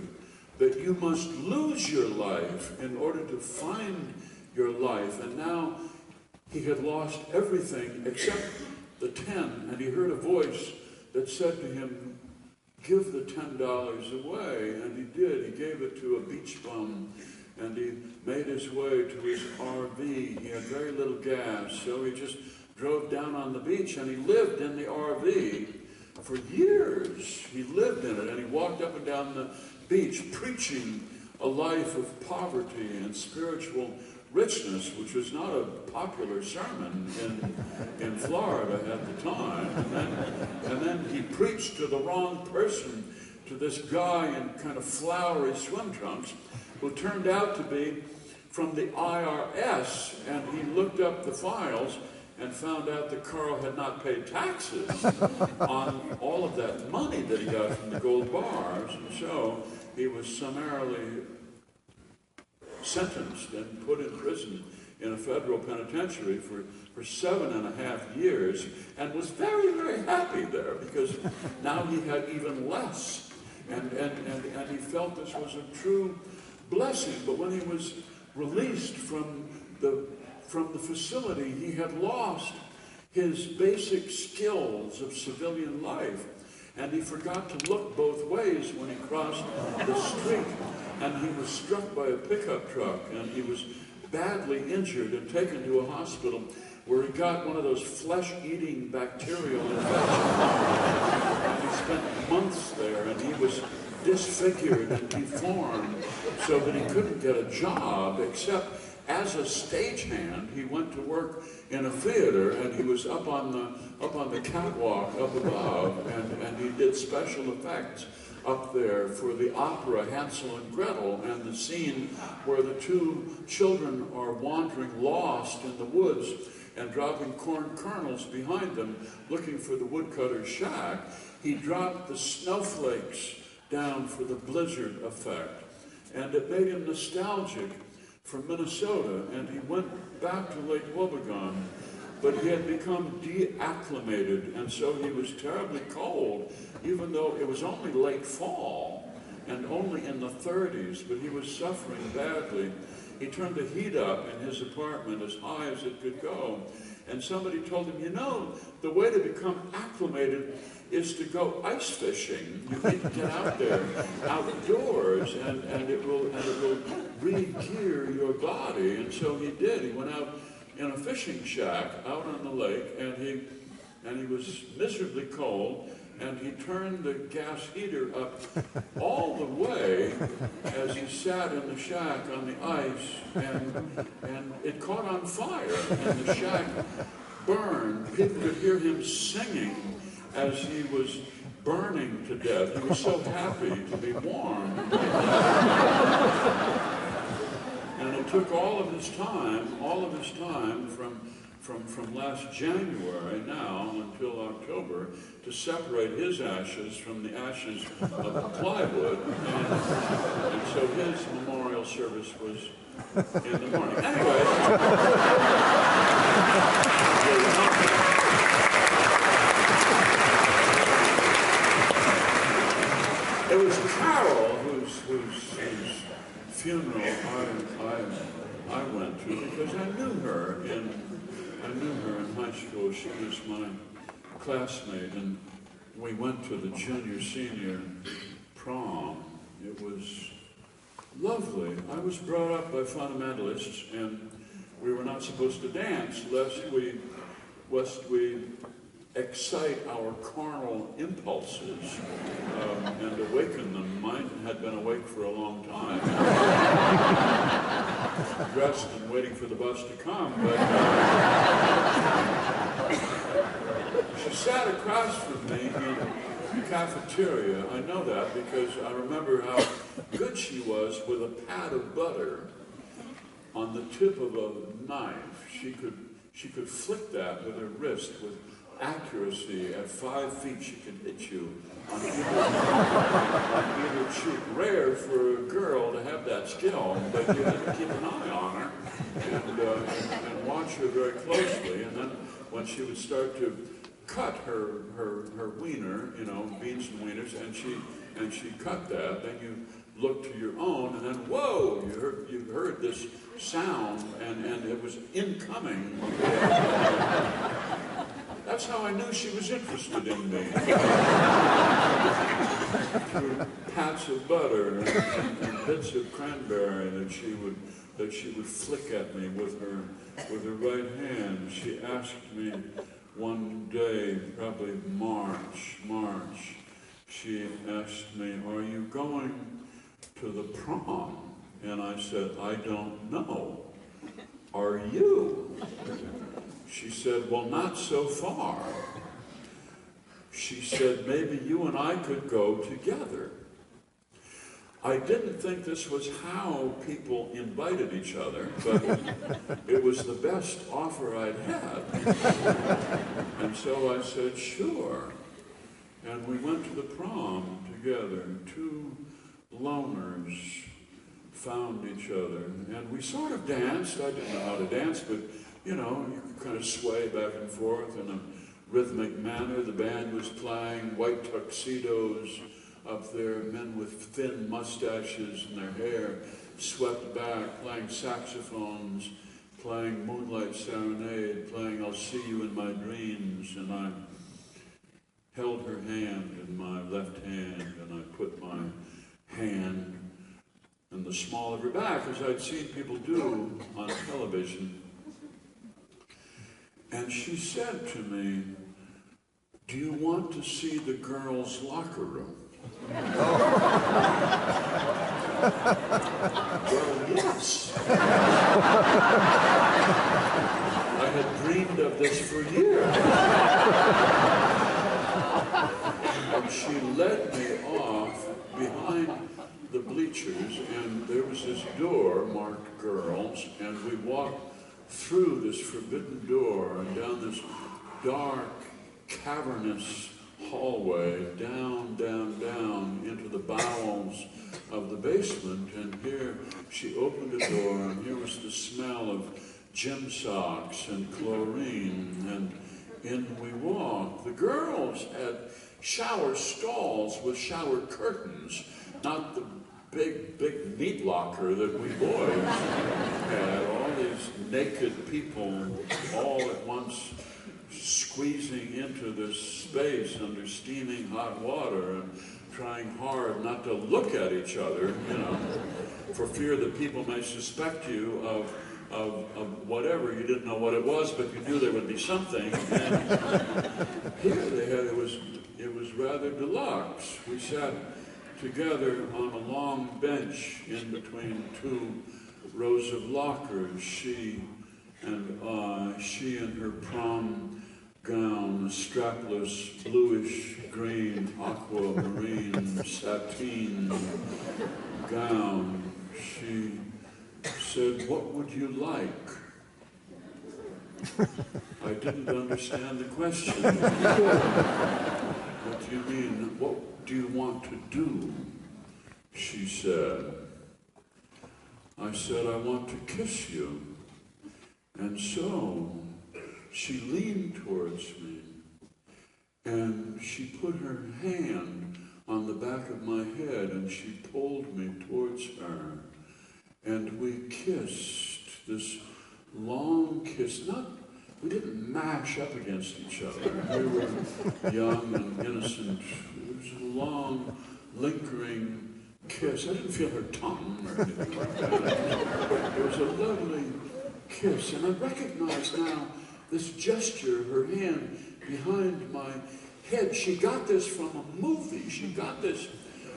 that you must lose your life in order to find your life. And now he had lost everything except the 10, and he heard a voice that said to him, "Give the $10 away." And he did. He gave it to a beach bum, and he made his way to his RV. He had very little gas, so he just drove down on the beach, and he lived in the RV for years. He lived in it, and he walked up and down the beach preaching a life of poverty and spiritual richness, which was not a popular sermon in Florida at the time. And then he preached to the wrong person, to this guy in kind of flowery swim trunks, who turned out to be from the IRS, and he looked up the files and found out that Carl had not paid taxes on all of that money that he got from the gold bars, and so he was summarily sentenced and put in prison in a federal penitentiary for 7.5 years, and was very, very happy there, because now he had even less, and he felt this was a true blessing. But when he was released from the facility, he had lost his basic skills of civilian life, and he forgot to look both ways when he crossed the street, and he was struck by a pickup truck, and he was badly injured and taken to a hospital where he got one of those flesh-eating bacterial infections, and he spent months there, and he was disfigured and deformed so that he couldn't get a job except as a stagehand. He went to work in a theater, and he was up on the catwalk up above, and he did special effects up there for the opera Hansel and Gretel, and the scene where the 2 children are wandering lost in the woods and dropping corn kernels behind them looking for the woodcutter's shack. He dropped the snowflakes down for the blizzard effect, and it made him nostalgic from Minnesota, and he went back to Lake Wobegon, but he had become deacclimated, and so he was terribly cold, even though it was only late fall and only in the 30s, but he was suffering badly. He turned the heat up in his apartment as high as it could go, and somebody told him, you know, the way to become acclimated is to go ice fishing. You need to get out there, outdoors, and it will re-gear your body. And so he did. He went out in a fishing shack out on the lake, and he was miserably cold, and he turned the gas heater up all the way as he sat in the shack on the ice, and it caught on fire, and the shack burned. People could hear him singing as he was burning to death. He was so happy to be warm. And it took all of his time from last January now until October to separate his ashes from the ashes of the plywood. And so his memorial service was in the morning. Anyway. It was Carol whose funeral I went to because I knew her in high school. She was my classmate, and we went to the junior-senior prom. It was lovely. I was brought up by fundamentalists, and we were not supposed to dance lest we excite our carnal impulses and awaken them. Mine had been awake for a long time, dressed and waiting for the bus to come, but she sat across from me in the cafeteria. I know that because I remember how good she was with a pad of butter on the tip of a knife. She could flick that with her wrist with accuracy. At 5 feet, she could hit you on either cheek. Rare for a girl to have that skill, but you had to keep an eye on her and watch her very closely. And then when she would start to cut her wiener, you know, beans and wieners, and she cut that, then you look to your own, and then whoa, you heard this sound, and it was incoming. That's how I knew she was interested in me. Through pats of butter and bits of cranberry that she would flick at me with her right hand. She asked me one day, probably March, she asked me, "Are you going to the prom?" And I said, "I don't know. Are you?" She said, "Well, not so far." She said, "Maybe you and I could go together." I didn't think this was how people invited each other, but it was the best offer I'd had. And so I said, "Sure." And we went to the prom together. Two loners found each other, and we sort of danced. I didn't know how to dance, but you know, you could kind of sway back and forth in a rhythmic manner. The band was playing, white tuxedos up there, men with thin mustaches and their hair swept back, playing saxophones, playing Moonlight Serenade, playing I'll See You in My Dreams, and I held her hand in my left hand, and I put my hand in the small of her back, as I'd seen people do on television. And she said to me, "Do you want to see the girls' locker room?" Well, yes. I had dreamed of this for years. And she led me off behind the bleachers, and there was this door marked girls, and we walked through this forbidden door and down this dark, cavernous hallway, down into the bowels of the basement, and here she opened a door, and here was was the smell of gym socks and chlorine, and in we walked. The girls had shower stalls with shower curtains, not the big meat locker that we boys had. All these naked people all at once squeezing into this space under steaming hot water and trying hard not to look at each other, you know, for fear that people may suspect you of whatever. You didn't know what it was, but you knew there would be something. And here they had, it was rather deluxe. We sat together on a long bench in between two rows of lockers. She in her prom gown, a strapless bluish green aquamarine sateen gown. She said, "What would you like?" I didn't understand the question. What do you mean? What do you want to do? She said. I said, I want to kiss you. And so she leaned towards me and she put her hand on the back of my head and she pulled me towards her. And we kissed, this long kiss. We didn't mash up against each other. We were young and innocent. It was a long, lingering kiss. I didn't feel her tongue or anything like that. It was a lovely kiss. And I recognize now this gesture, her hand behind my head. She got this from a movie. She got this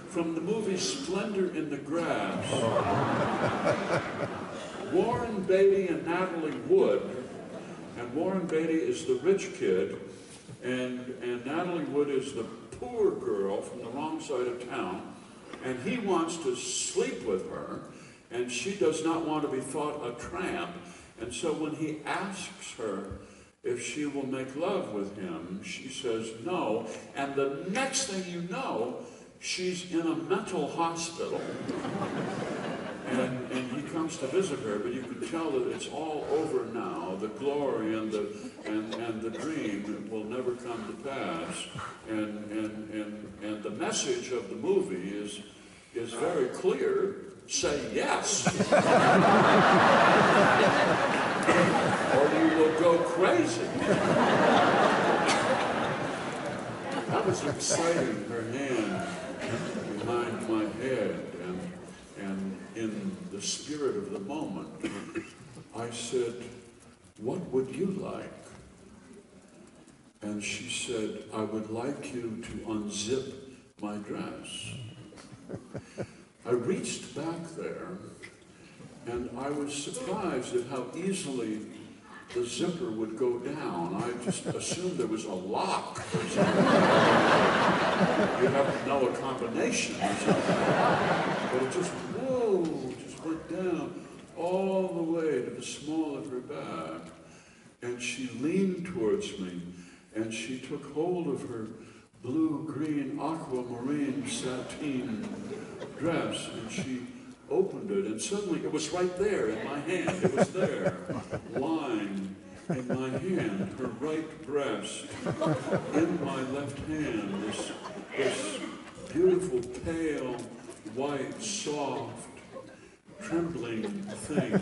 from the movie Splendor in the Grass. Warren Beatty and Natalie Wood. And Warren Beatty is the rich kid, and Natalie Wood is the poor girl from the wrong side of town, and he wants to sleep with her, and she does not want to be thought a tramp, and so when he asks her if she will make love with him, she says no, and the next thing you know, she's in a mental hospital. And he comes to visit her, but you can tell that it's all over now. The glory and the dream will never come to pass. And the message of the movie is very clear. Say yes. Or you will go crazy. That was exciting, her hand behind my head. And in the spirit of the moment, I said, "What would you like?" And she said, "I would like you to unzip my dress." I reached back there, and I was surprised at how easily the zipper would go down. I just assumed there was a lock or something. You have to know a combination or something. But it just, just went down all the way to the small of her back. And she leaned towards me, and she took hold of her blue-green aquamarine sateen dress, and she opened it, and suddenly it was right there in my hand. It was there, lying in my hand, her right breast, in my left hand, this beautiful, pale, white, soft, trembling thing,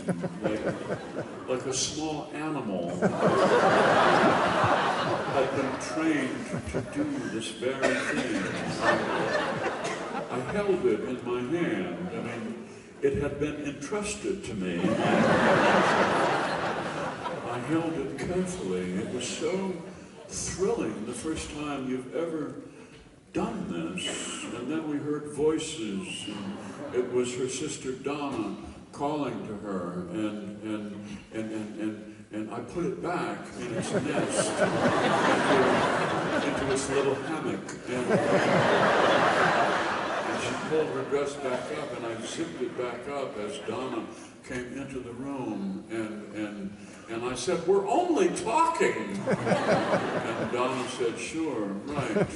like a small animal had been trained to do this very thing. I held it in my hand. I mean, it had been entrusted to me. I held it carefully. It was so thrilling the first time you've ever done this. And then we heard voices, and it was her sister Donna calling to her, and I put it back in its nest into its little hammock. And she pulled her dress back up, and I zipped it back up as Donna came into the room, and I said, "We're only talking." And Donna said, "Sure, right.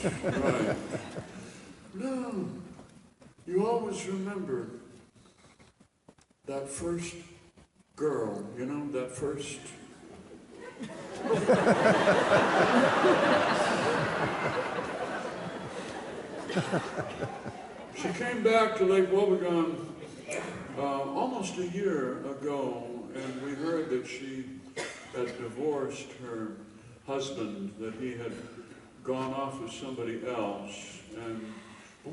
No, you always remember that first girl, you know, that first... She came back to Lake Wobegon almost a year ago, and we heard that she had divorced her husband, that he had gone off with somebody else, and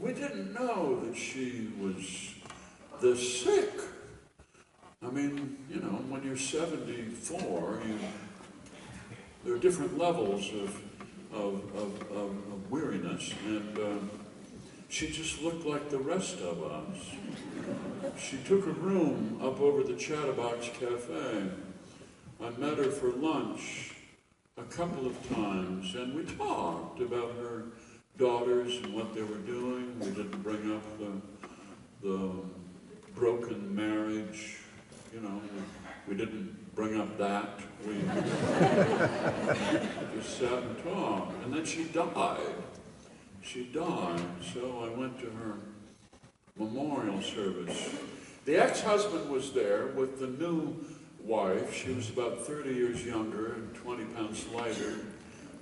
we didn't know that she was this sick. I mean, you know, when you're 74, there are different levels of weariness, and she just looked like the rest of us. She took a room up over the Chatterbox Cafe. I met her for lunch a couple of times, and we talked about her daughters and what they were doing. We didn't bring up the broken marriage, you know, we didn't bring up that. We just sat and talked. And then she died. She died, so I went to her memorial service. The ex-husband was there with the new wife. She was about 30 years younger and 20 pounds lighter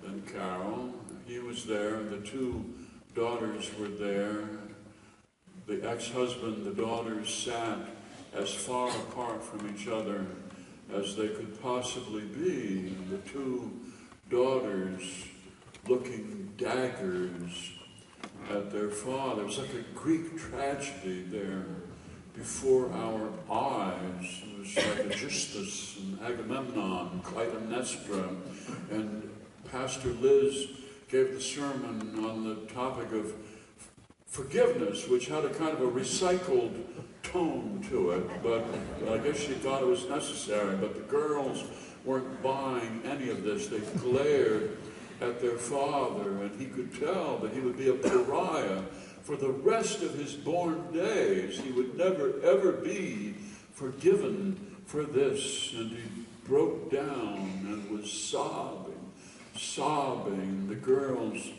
than Carol. He was there. The two daughters were there. The ex-husband, the daughters sat as far apart from each other as they could possibly be. The two daughters looking daggers at their father. It was like a Greek tragedy there before our eyes. It was like Aegisthus and Agamemnon, Clytemnestra, and Pastor Liz gave the sermon on the topic of forgiveness, which had a kind of a recycled tone to it, but I guess she thought it was necessary. But the girls weren't buying any of this. They glared at their father, and he could tell that he would be a pariah for the rest of his born days. He would never, ever be forgiven for this. And he broke down and was sobbing. The girls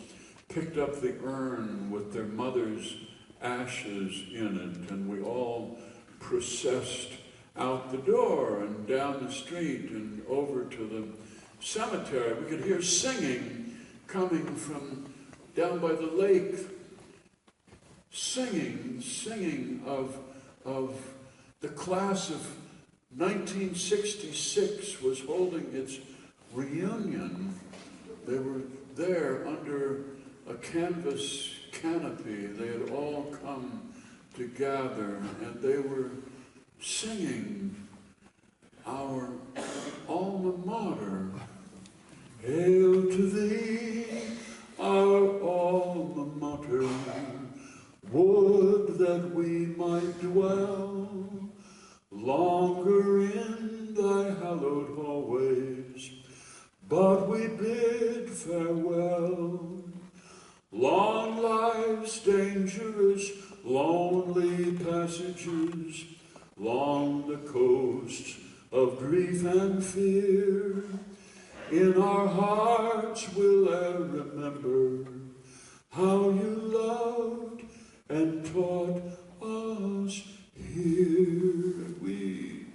picked up the urn with their mother's ashes in it, and we all processed out the door and down the street and over to the cemetery. We could hear singing coming from down by the lake. Singing of the class of 1966 was holding its reunion. They were there under a canvas canopy. They had all come to gather, and they were singing our alma mater. Hail to thee, our alma mater. Would that we might dwell longer in thy hallowed hallways, but we bid farewell. Long life's dangerous, lonely passages, long the coasts of grief and fear. In our hearts we'll e'er remember how you loved and taught us here. We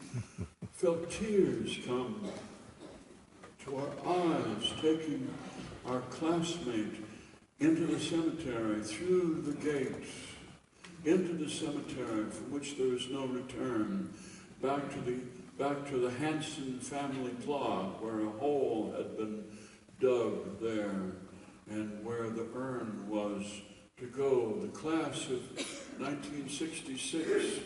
felt tears come to our eyes, taking our classmate into the cemetery, through the gates, into the cemetery from which there is no return, back to the Hanson family plot where a hole had been dug there and where the urn was to go. The class of 1966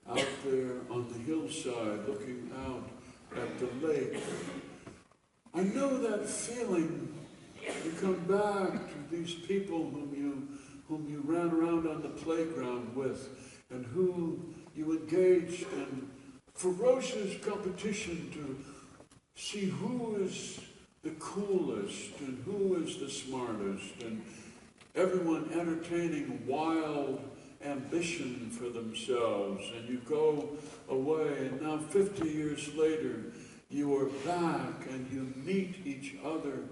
out there on the hillside looking out at the lake. I know that feeling. You come back to these people whom you ran around on the playground with, and who you engaged in ferocious competition to see who is the coolest and who is the smartest, and everyone entertaining wild ambition for themselves. And you go away, and now 50 years later, you are back and you meet each other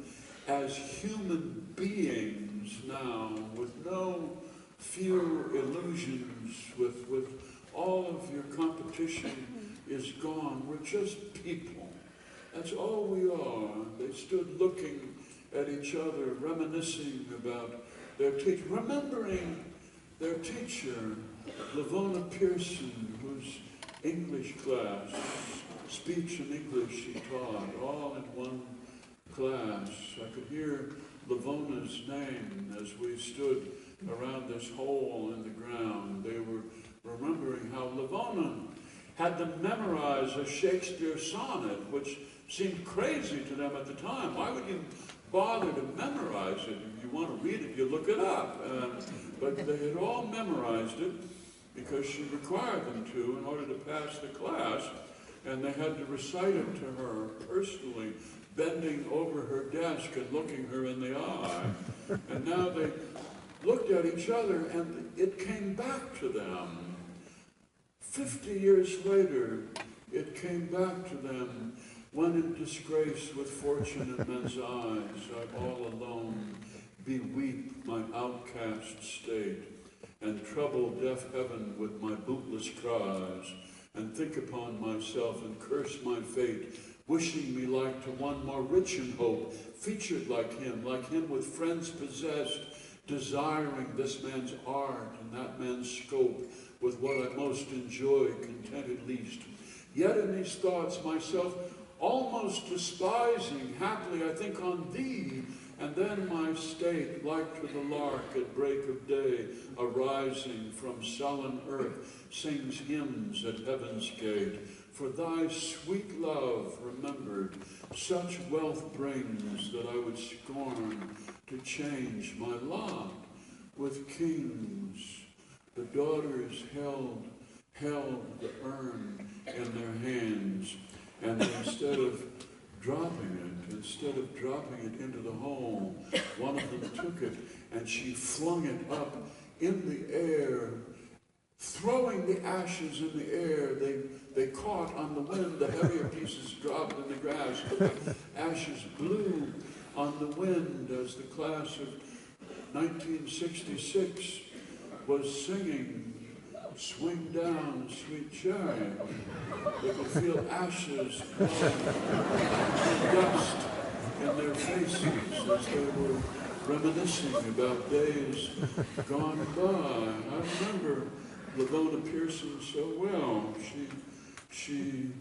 as human beings now, with no fewer illusions, with all of your competition is gone. We're just people. That's all we are. They stood looking at each other, reminiscing about their teacher, remembering their teacher, Lavona Pearson, whose English class, speech and English she taught, all in one class. I could hear Lavona's name as we stood around this hole in the ground. They were remembering how Lavona had them memorize a Shakespeare sonnet, which seemed crazy to them at the time. Why would you bother to memorize it? If you want to read it, you look it up. But they had all memorized it because she required them to in order to pass the class, and they had to recite it to her personally, bending over her desk and looking her in the eye. And now they looked at each other, and it came back to them. 50 years later, it came back to them. When in disgrace with fortune in men's eyes, I all alone beweep my outcast state, and trouble deaf heaven with my bootless cries, and think upon myself and curse my fate, wishing me like to one more rich in hope, featured like him with friends possessed, desiring this man's art and that man's scope, with what I most enjoy, contented least. Yet in these thoughts myself almost despising, haply I think on thee, and then my state, like to the lark at break of day, arising from sullen earth, sings hymns at heaven's gate. For thy sweet love remembered, such wealth brings that I would scorn to change my lot with kings. The daughters held the urn in their hands, and instead of dropping it into the hole, one of them took it and she flung it up in the air, throwing the ashes in the air. They caught on the wind, the heavier pieces dropped in the grass, but the ashes blew on the wind as the class of 1966 was singing Swing Down, Sweet Chariot. They could feel ashes and dust in their faces as they were reminiscing about days gone by. I remember Lavona Pearson so well. She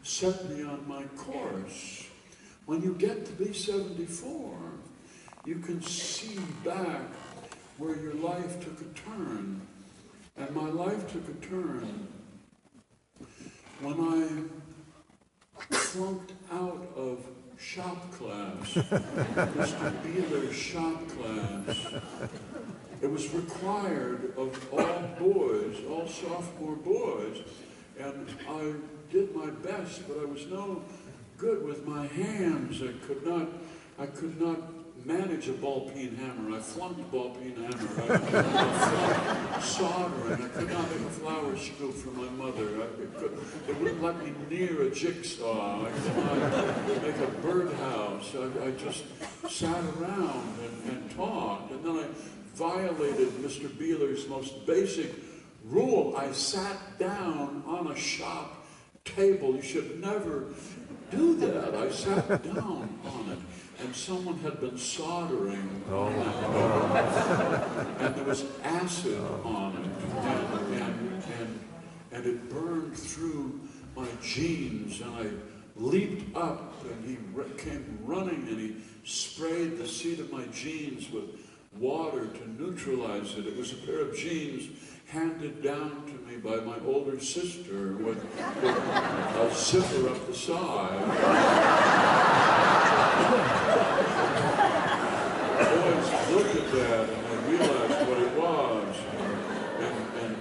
set me on my course. When you get to be 74, you can see back where your life took a turn. And my life took a turn when I flunked out of shop class, Mr. Beeler's shop class. It was required of all boys, all sophomore boys, and I did my best, but I was no good with my hands. I could not manage a ball-peen hammer. I flunked a ball-peen hammer. I flunked soldering. I could not make a flower scoop for my mother. It wouldn't let me near a jigsaw. I could not make a birdhouse. I just sat around and talked. And then I violated Mr. Beeler's most basic rule. I sat down on a shop table. You should never do that. I sat down on it. And someone had been soldering on that, and there was acid on it, and it burned through my jeans, and I leaped up, and he came running, and he sprayed the seat of my jeans with water to neutralize it. It was a pair of jeans handed down to me by my older sister with a zipper up the side. Boys looked at that and I realized what it was. And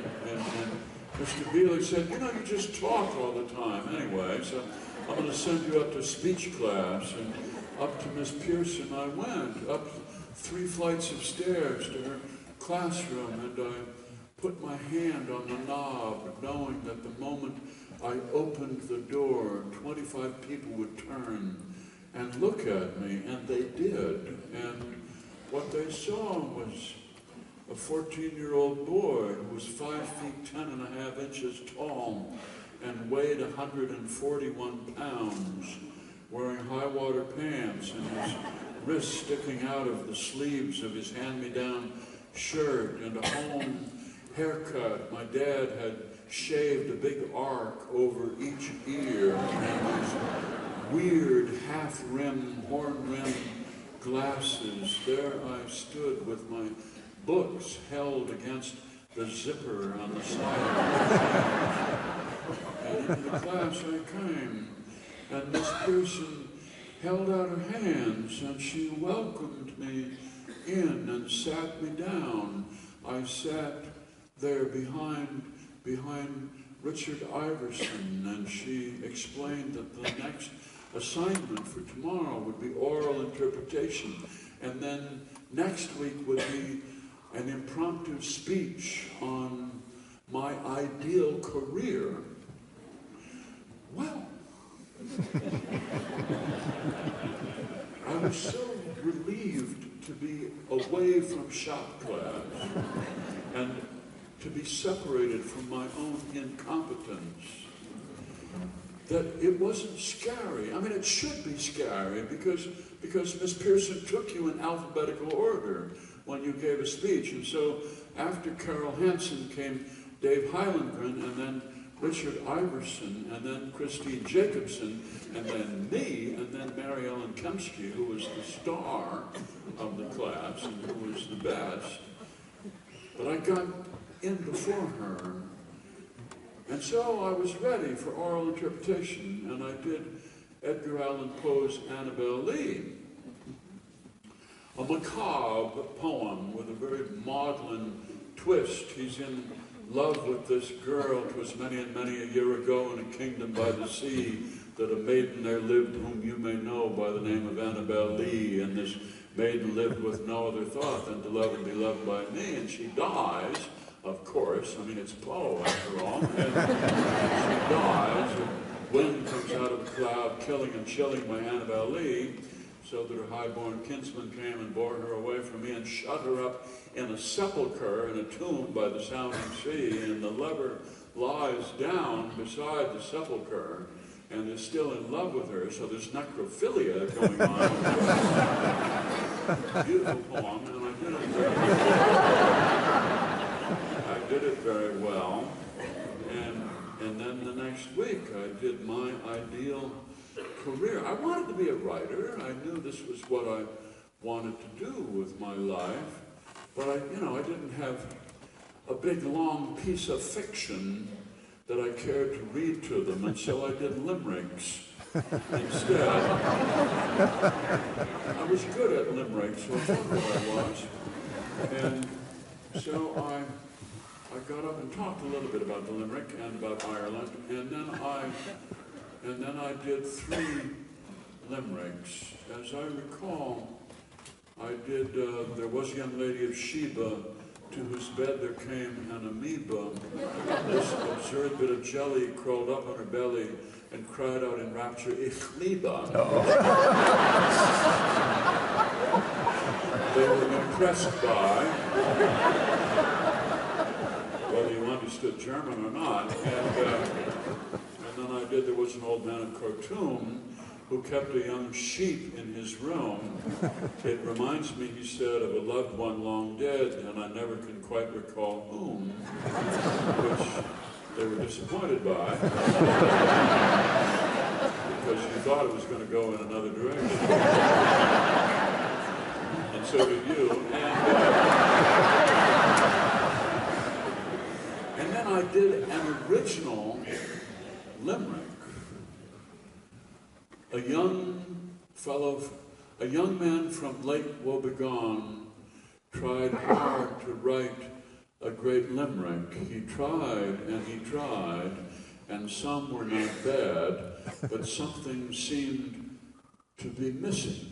Mr. Beeler said, you know, you just talk all the time anyway, so I'm going to send you up to speech class. And up to Miss Pearson I went, up 3 flights of stairs to her classroom, and I put my hand on the knob, knowing that the moment I opened the door, 25 people would turn and look at me, and they did. And what they saw was a 14-year-old boy who was 5 feet 10 and a half inches tall, and weighed 141 pounds, wearing high-water pants and his wrists sticking out of the sleeves of his hand-me-down shirt, and a home haircut. My dad had shaved a big arc over each ear, and these weird half-rim, horn-rim glasses. There I stood with my books held against the zipper on the side of the and into the class I came, and Miss Pearson held out her hands, and she welcomed me in and sat me down. I sat there behind Richard Iverson, and she explained that the next assignment for tomorrow would be oral interpretation, and then next week would be an impromptu speech on my ideal career. Well, I was so relieved to be away from shop class and to be separated from my own incompetence that it wasn't scary. I mean, it should be scary because Miss Pearson took you in alphabetical order when you gave a speech. And so after Carol Hansen came Dave Heilengren, and then Richard Iverson, and then Christine Jacobson, and then me, and then Mary Ellen Kempsky, who was the star of the class and who was the best. But I got in before her. And so I was ready for oral interpretation, and I did Edgar Allan Poe's Annabel Lee, a macabre poem with a very maudlin twist. He's in love with this girl. 'Twas many and many a year ago in a kingdom by the sea that a maiden there lived whom you may know by the name of Annabel Lee, and this maiden lived with no other thought than to love and be loved by me, and she dies. Of course, I mean, it's Poe after all, and she dies, and wind comes out of the cloud, killing and chilling my Annabel Lee, so that her high-born kinsman came and bore her away from me and shut her up in a sepulchre in a tomb by the sounding sea, and the lover lies down beside the sepulchre and is still in love with her, so there's necrophilia going on. Beautiful poem, and I did it very well. And then the next week I did my ideal career. I wanted to be a writer. I knew this was what I wanted to do with my life, but I didn't have a big long piece of fiction that I cared to read to them, and so I did limericks instead. I was good at limericks, so that's what I was. And so I got up and talked a little bit about the limerick and about Ireland, and then I did 3 limericks. As I recall, I did, there was a young lady of Sheba, to whose bed there came an amoeba. This absurd bit of jelly crawled up on her belly and cried out in rapture, "Ich liebe." They were impressed by whether you understood German or not. And then I did, there was an old man in Khartoum who kept a young sheep in his room. It reminds me, he said, of a loved one long dead, and I never can quite recall whom, which they were disappointed by, because you thought it was going to go in another direction. And so did you. And then I did an original limerick. A young man from Lake Wobegon tried hard to write a great limerick. He tried, and some were not bad, but something seemed to be missing.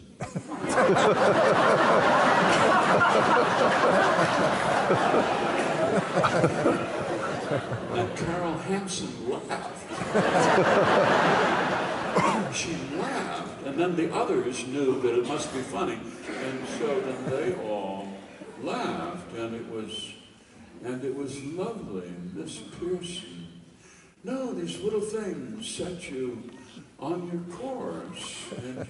And Carol Hansen laughed. She laughed, and then the others knew that it must be funny, and so then they all laughed, and it was lovely. Miss Pearson, No, these little things set you on your course, and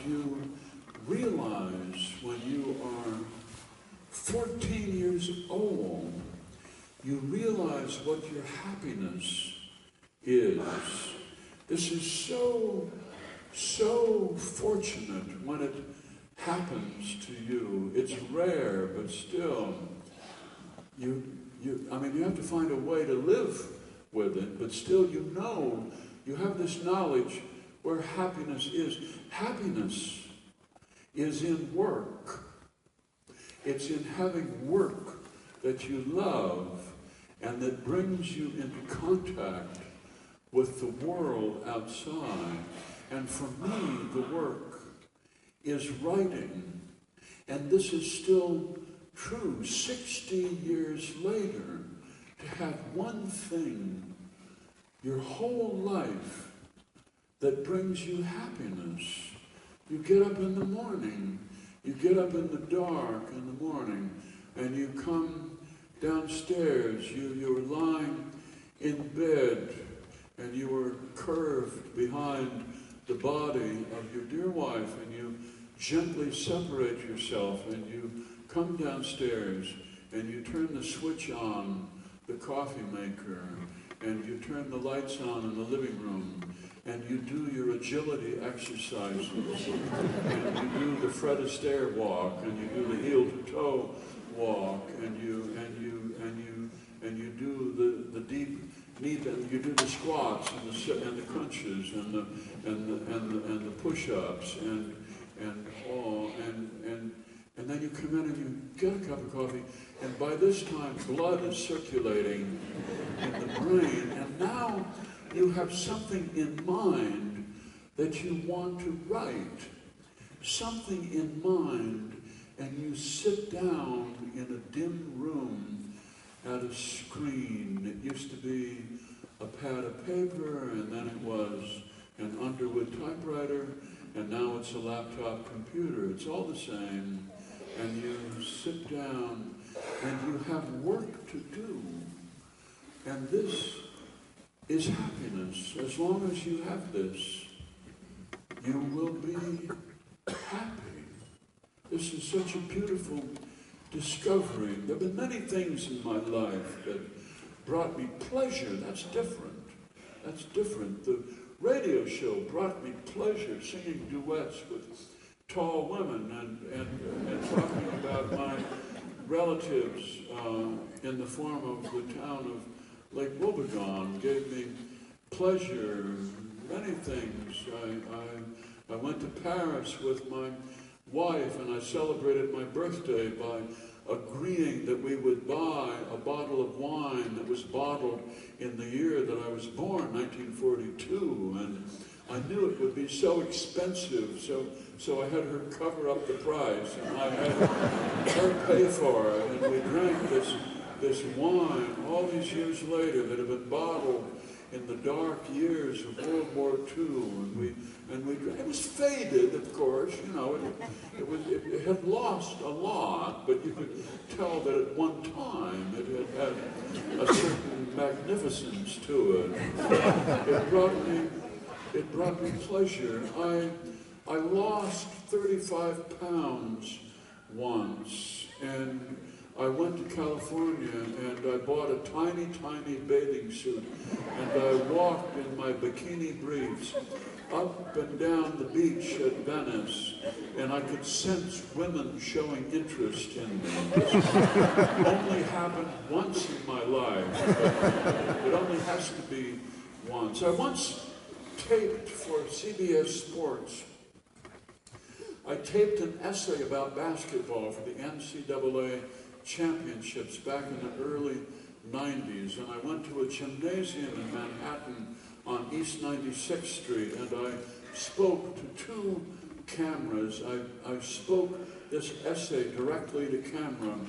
you realize when you are 14 years old, you realize what your happiness is. This is so fortunate when it happens to you. It's rare, but still, you have to find a way to live with it, but still you have this knowledge where happiness is. Happiness is in work. It's in having work that you love and that brings you into contact with the world outside. And for me, the work is writing. And this is still true 60 years later, to have one thing your whole life that brings you happiness. You get up in the morning, you get up in the dark in the morning, and you come downstairs, you're lying in bed, and you are curved behind the body of your dear wife, and you gently separate yourself, and you come downstairs, and you turn the switch on, the coffee maker, and you turn the lights on in the living room, and you do your agility exercises, and you do the Fred Astaire walk, and you do the heel-to-toe walk, and you do the deep knee, and you do the squats and the crunches and the push-ups and then you come in and you get a cup of coffee, and by this time blood is circulating in the brain, and now you have something in mind that you want to write, something in mind, and you sit down in a dim room at a screen. It used to be a pad of paper, and then it was an Underwood typewriter, and now it's a laptop computer. It's all the same. And you sit down, and you have work to do. And this is happiness. As long as you have this, you will be happy. This is such a beautiful discovery. There have been many things in my life that brought me pleasure. That's different. That's different. The radio show brought me pleasure, singing duets with tall women and talking about my relatives in the form of the town of Lake Wobegon gave me pleasure. Many things. I went to Paris with my wife, and I celebrated my birthday by agreeing that we would buy a bottle of wine that was bottled in the year that I was born, 1942, and I knew it would be so expensive, so I had her cover up the price, and I had her pay for it, and we drank this wine all these years later that had been bottled in the dark years of World War II, and we it was faded, of course, you know, it had lost a lot, but you could tell that at one time it had had a certain magnificence to it. It brought me pleasure. I lost 35 pounds once, and I went to California, and I bought a tiny, tiny bathing suit, and I walked in my bikini briefs up and down the beach at Venice, and I could sense women showing interest in me. This only happened once in my life, but it only has to be once. I once taped for CBS Sports. I taped an essay about basketball for the NCAA championships back in the early 90s, and I went to a gymnasium in Manhattan on East 96th Street, and I spoke to two cameras. I spoke this essay directly to camera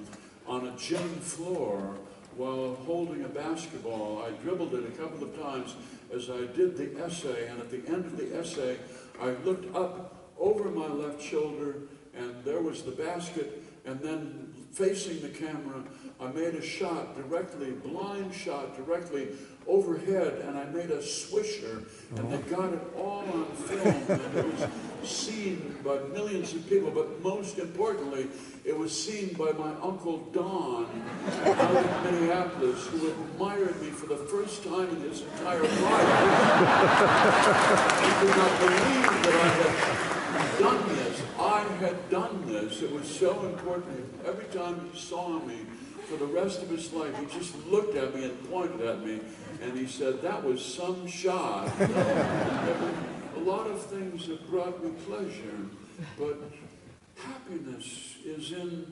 on a gym floor while holding a basketball. I dribbled it a couple of times as I did the essay, and at the end of the essay, I looked up over my left shoulder, and there was the basket, and then facing the camera. I made a shot directly, blind shot directly overhead, and I made a swisher, and they got it all on film, and it was seen by millions of people, but most importantly, it was seen by my Uncle Don out in Minneapolis, who admired me for the first time in his entire life. He could not believe that I had done this. I had done this. It was so important. Every time he saw me, for the rest of his life, he just looked at me and pointed at me, and he said, "That was some shot." A lot of things have brought me pleasure, but happiness is in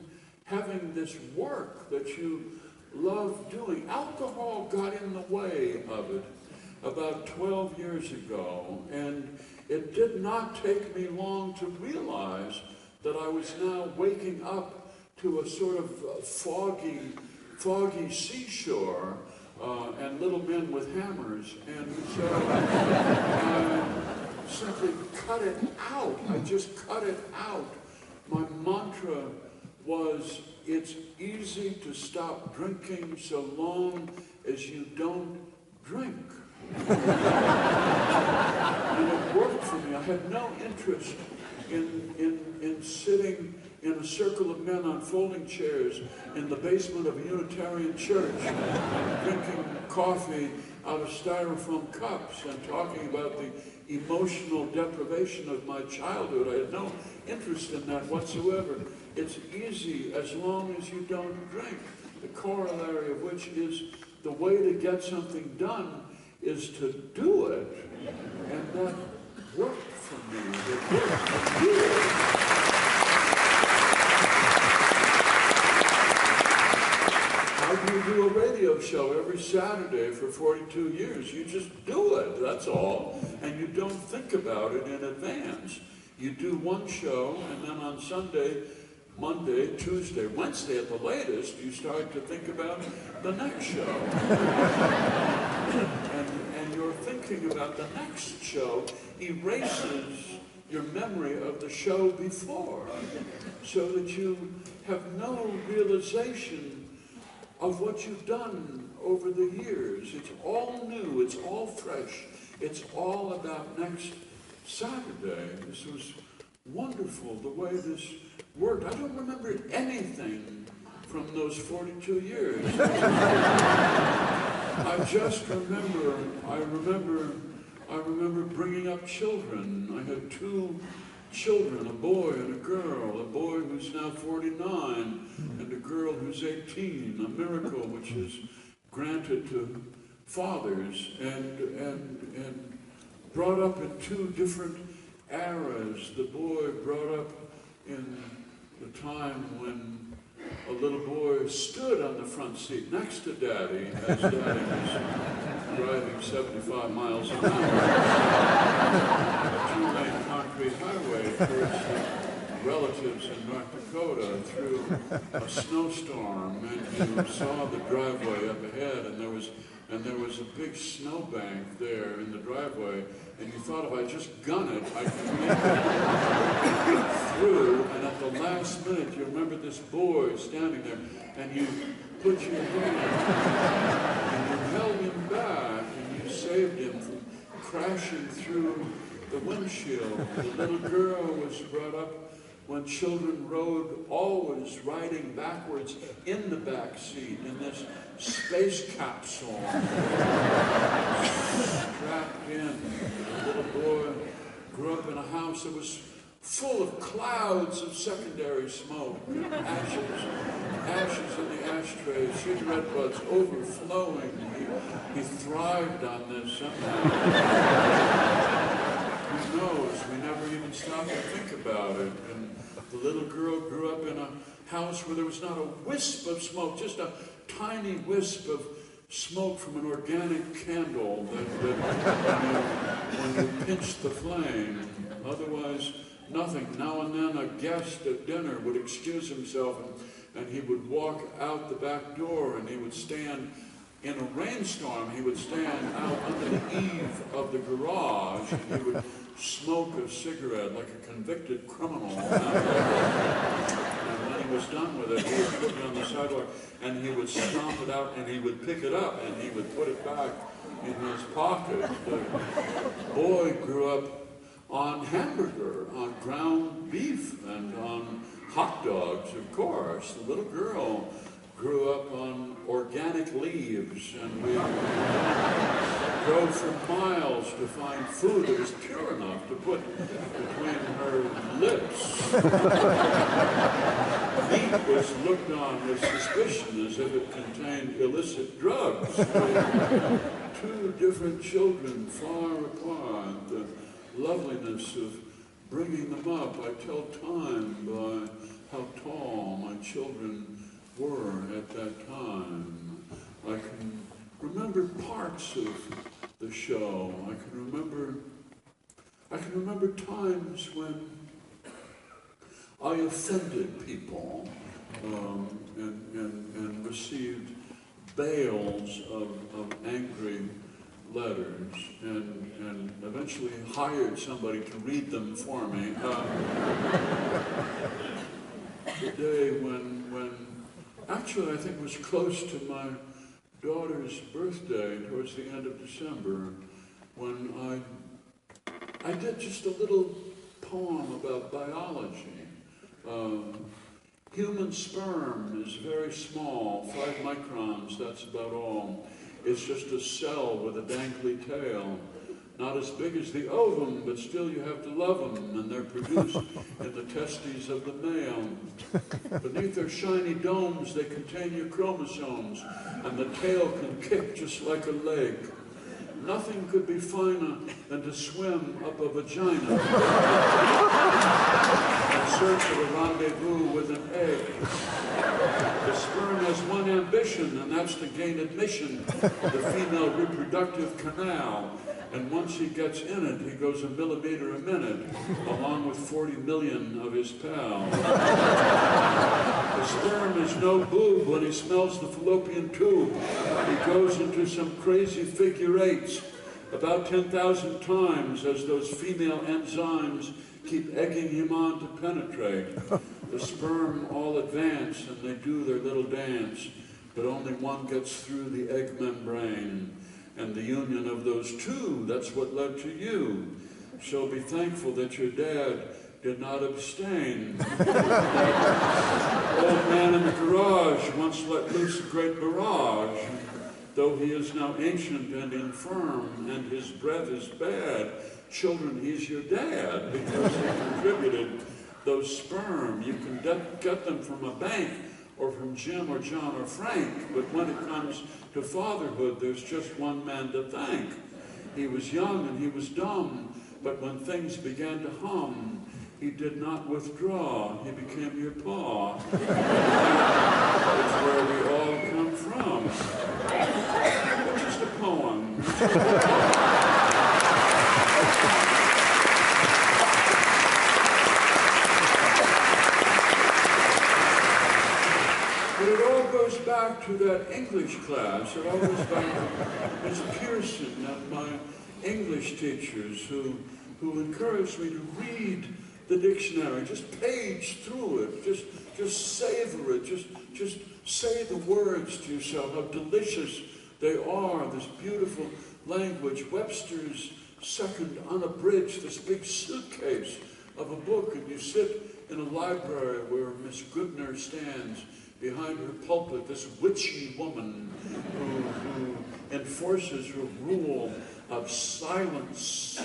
having this work that you love doing. Alcohol got in the way of it about 12 years ago, and it did not take me long to realize that I was now waking up to a sort of foggy seashore and little men with hammers, and so I simply cut it out. I just cut it out. My mantra was, it's easy to stop drinking so long as you don't drink. And it worked for me. I had no interest in sitting in a circle of men on folding chairs in the basement of a Unitarian church, drinking coffee out of styrofoam cups and talking about the emotional deprivation of my childhood. I had no interest in that whatsoever. It's easy as long as you don't drink. The corollary of which is the way to get something done is to do it. And that worked for me. It worked. How do you do a radio show every Saturday for 42 years? You just do it, that's all. And you don't think about it in advance. You do one show, and then on Sunday, Monday, Tuesday, Wednesday at the latest, you start to think about the next show. and your thinking about the next show erases your memory of the show before, so that you have no realization of what you've done over the years. It's all new, it's all fresh, it's all about next Saturday. This was wonderful, the way this worked. I don't remember anything from those 42 years. I just remember, I remember bringing up children. I had 2 children, a boy and a girl, a boy who's now 49 and a girl who's 18, a miracle which is granted to fathers, and brought up in 2 different eras. The boy brought up in the time when a little boy stood on the front seat next to Daddy as Daddy was driving 75 miles an hour. Two-lane concrete highway towards relatives in North Dakota through a snowstorm, and you saw the driveway up ahead, and there was a big snowbank there in the driveway, and you thought, if I just gun it, I could make it through. And at the last minute, you remember this boy standing there, and you put your hand, and you held him back, and you saved him from crashing through the windshield. The little girl was brought up when children rode, always riding backwards in the back seat in this space capsule, strapped in. The little boy grew up in a house that was full of clouds of secondary smoke, ashes in the ashtrays, cigarette butts overflowing. He thrived on this somehow. Who knows? We never even stopped to think about it. And the little girl grew up in a house where there was not a wisp of smoke, just a tiny wisp of smoke from an organic candle that when you pinched the flame. Otherwise, nothing. Now and then a guest at dinner would excuse himself, and he would walk out the back door, and he would stand in a rainstorm, he would stand out under the eave of the garage, and he would smoke a cigarette like a convicted criminal. And when he was done with it, he would put it on the sidewalk, and he would stomp it out, and he would pick it up, and he would put it back in his pocket. The boy grew up on hamburger, on ground beef, and on hot dogs, of course. The little girl grew up on organic leaves, and we drove for miles to find food that was pure enough to put between her lips. Meat was looked on with suspicion as if it contained illicit drugs. Two different children far apart, the loveliness of bringing them up. I tell time by how tall my children were at that time. I can remember parts of the show. I can remember times when I offended people and received bales of angry letters and eventually hired somebody to read them for me. The day when actually I think it was close to my daughter's birthday, towards the end of December, when I did just a little poem about biology. Human sperm is very small, 5 microns, that's about all. It's just a cell with a dangly tail. Not as big as the ovum, but still you have to love them, and they're produced in the testes of the male. Beneath their shiny domes, they contain your chromosomes, and the tail can kick just like a leg. Nothing could be finer than to swim up a vagina in search of a rendezvous with an egg. The sperm has one ambition, and that's to gain admission to the female reproductive canal. And once he gets in it, he goes a millimeter a minute, along with 40 million of his pals. The sperm is no boob when he smells the fallopian tube. He goes into some crazy figure eights about 10,000 times as those female enzymes keep egging him on to penetrate. The sperm all advance and they do their little dance, but only one gets through the egg membrane. And the union of those two, that's what led to you. So be thankful that your dad did not abstain. Old man in the garage once let loose a great barrage. Though he is now ancient and infirm, and his breath is bad, children, he's your dad, because he contributed those sperm. You can get them from a bank, or from Jim or John or Frank, but when it comes to fatherhood, there's just one man to thank. He was young and he was dumb, but when things began to hum, he did not withdraw. He became your paw. That's where we all come from. It's just a poem. But it all goes back to that English class. It all goes back to Miss Pearson and my English teachers who encouraged me to read the dictionary, just page through it, just savor it, just say the words to yourself, how delicious they are, this beautiful language. Webster's second unabridged, this big suitcase of a book, and you sit in a library where Miss Goodner stands behind her pulpit, this witchy woman who enforces her rule of silence.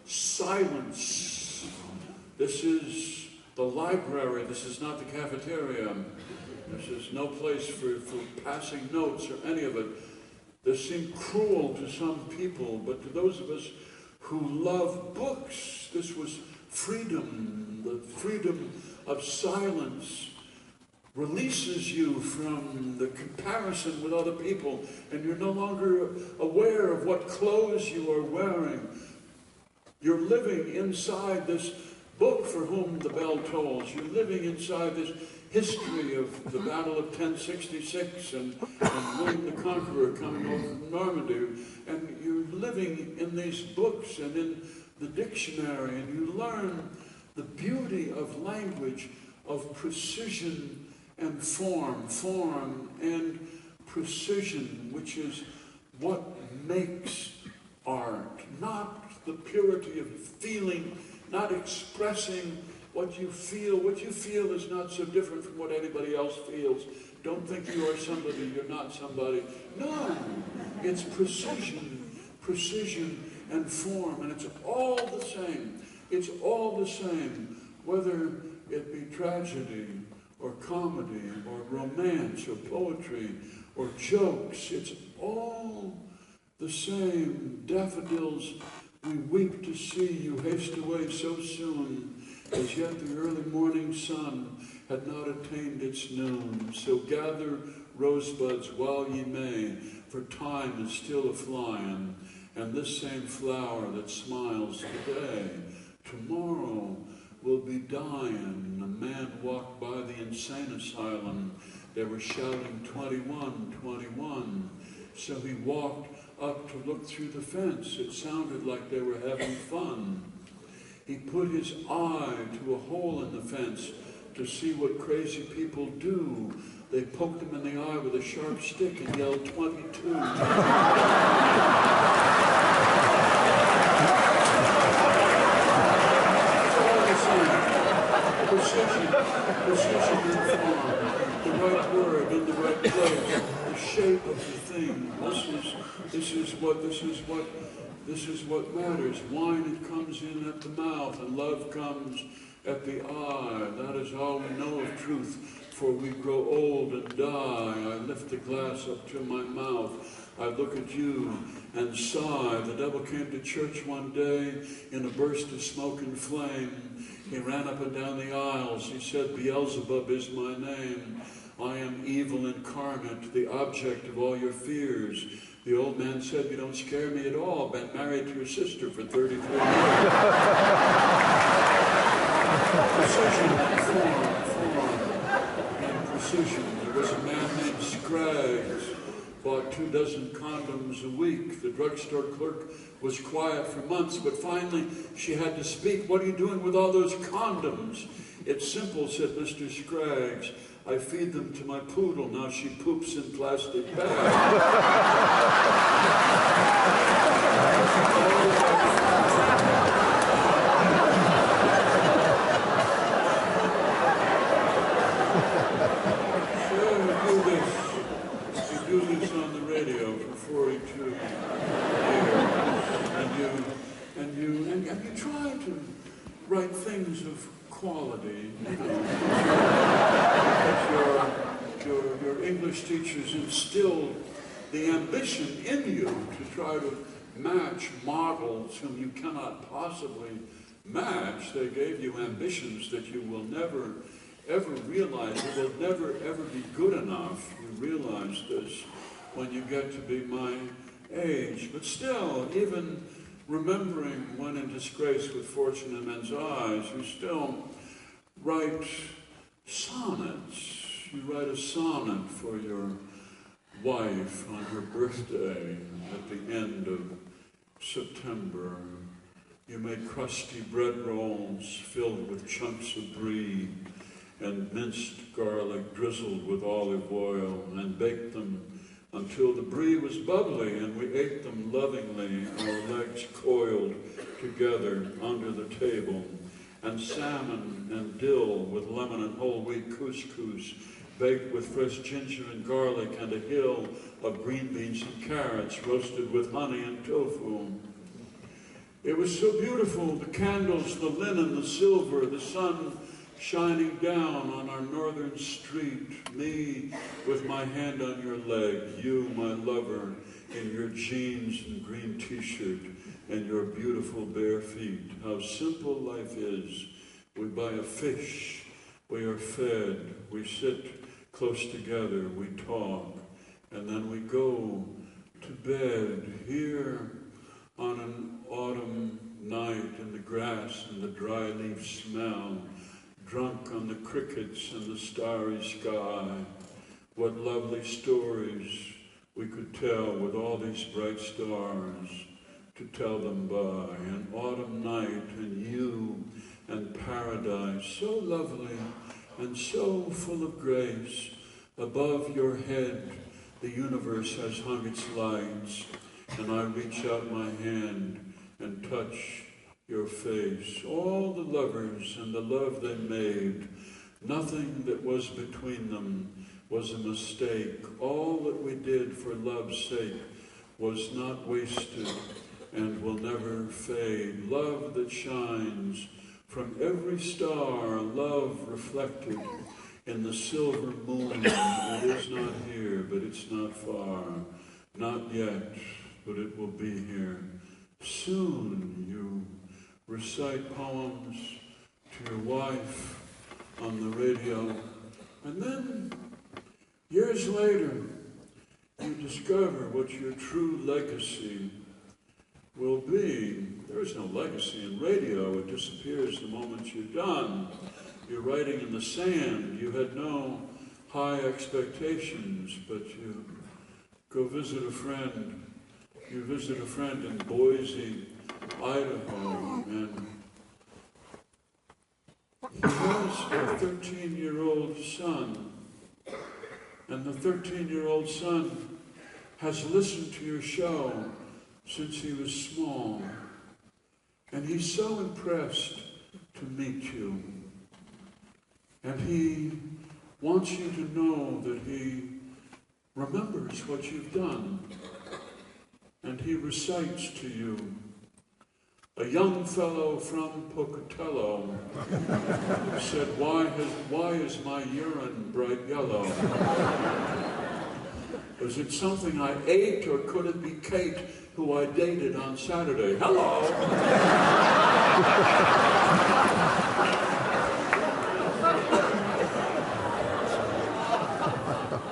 Silence. This is the library. This is not the cafeteria. This is no place for passing notes or any of it. This seemed cruel to some people, but to those of us who love books, this was freedom. The freedom of silence releases you from the comparison with other people, and you're no longer aware of what clothes you are wearing. You're living inside this book for whom the bell tolls. You're living inside this history of the Battle of 1066 and William the Conqueror coming over from Normandy. And you're living in these books and in the dictionary, and you learn the beauty of language, of precision and form and precision, which is what makes art, not the purity of feeling, not expressing what you feel. What you feel is not so different from what anybody else feels. Don't think you are somebody, you're not somebody. No, it's precision and form, and it's all the same. It's all the same, whether it be tragedy or comedy or romance or poetry or jokes. It's all the same. Daffodils we weep to see, you haste away so soon, as yet the early morning sun had not attained its noon. So gather rosebuds while ye may, for time is still a-flying, and this same flower that smiles today, tomorrow will be dying. A man walked by the insane asylum. They were shouting 21, 21. So he walked up to look through the fence. It sounded like they were having fun. He put his eye to a hole in the fence to see what crazy people do. They poked him in the eye with a sharp stick and yelled 22. Precision and form, the right word in the right place, the shape of the thing. This is what matters. Wine, it comes in at the mouth, and love comes at the eye. That is all we know of truth, for we grow old and die. I lift the glass up to my mouth. I look at you and sigh. The devil came to church one day in a burst of smoke and flame. He ran up and down the aisles. He said, Beelzebub is my name. I am evil incarnate, the object of all your fears. The old man said, you don't scare me at all. Been married to your sister for 33 years. Precision and form and precision. There was a man named Scraggs, bought 24 condoms a week. The drugstore clerk was quiet for months, but finally she had to speak. What are you doing with all those condoms? It's simple, said Mr. Scraggs. I feed them to my poodle. Now she poops in plastic bags. You do this on the radio for 42 years, and you try to write things of quality. Your English teachers instilled the ambition in you to try to match models whom you cannot possibly match. They gave you ambitions that you will never ever realize. It will never ever be good enough. You realize this when you get to be my age. But still, even remembering when in disgrace with fortune in men's eyes, you still write sonnets. You write a sonnet for your wife on her birthday at the end of September. You make crusty bread rolls filled with chunks of brie and minced garlic drizzled with olive oil, and baked them until the brie was bubbly, and we ate them lovingly, our legs coiled together under the table. And salmon and dill with lemon and whole wheat couscous, baked with fresh ginger and garlic, and a hill of green beans and carrots roasted with honey and tofu. It was so beautiful, the candles, the linen, the silver, the sun shining down on our northern street, me with my hand on your leg, you, my lover, in your jeans and green t-shirt and your beautiful bare feet. How simple life is. We buy a fish, we are fed, we sit close together, we talk, and then we go to bed here on an autumn night in the grass and the dry leaf smell. drunk on the crickets and the starry sky. What lovely stories we could tell with all these bright stars to tell them by. An autumn night and you and paradise, so lovely and so full of grace. Above your head the universe has hung its lights, and I reach out my hand and touch your face. All the lovers and the love they made, nothing that was between them was a mistake. All that we did for love's sake was not wasted and will never fade. Love that shines from every star, love reflected in the silver moon. It is not here, but it's not far. Not yet, but it will be here. Soon you recite poems to your wife on the radio, and then years later you discover what your true legacy will be. There is no legacy in radio. It disappears the moment you're done. You're writing in the sand. You had no high expectations, but you go visit a friend. You visit a friend in Boise, Idaho, and he has a 13-year-old son. And the 13-year-old son has listened to your show since he was small. And he's so impressed to meet you. And he wants you to know that he remembers what you've done. And he recites to you. A young fellow from Pocatello said, why is my urine bright yellow? Was it something I ate, or could it be Kate, who I dated on Saturday? Hello!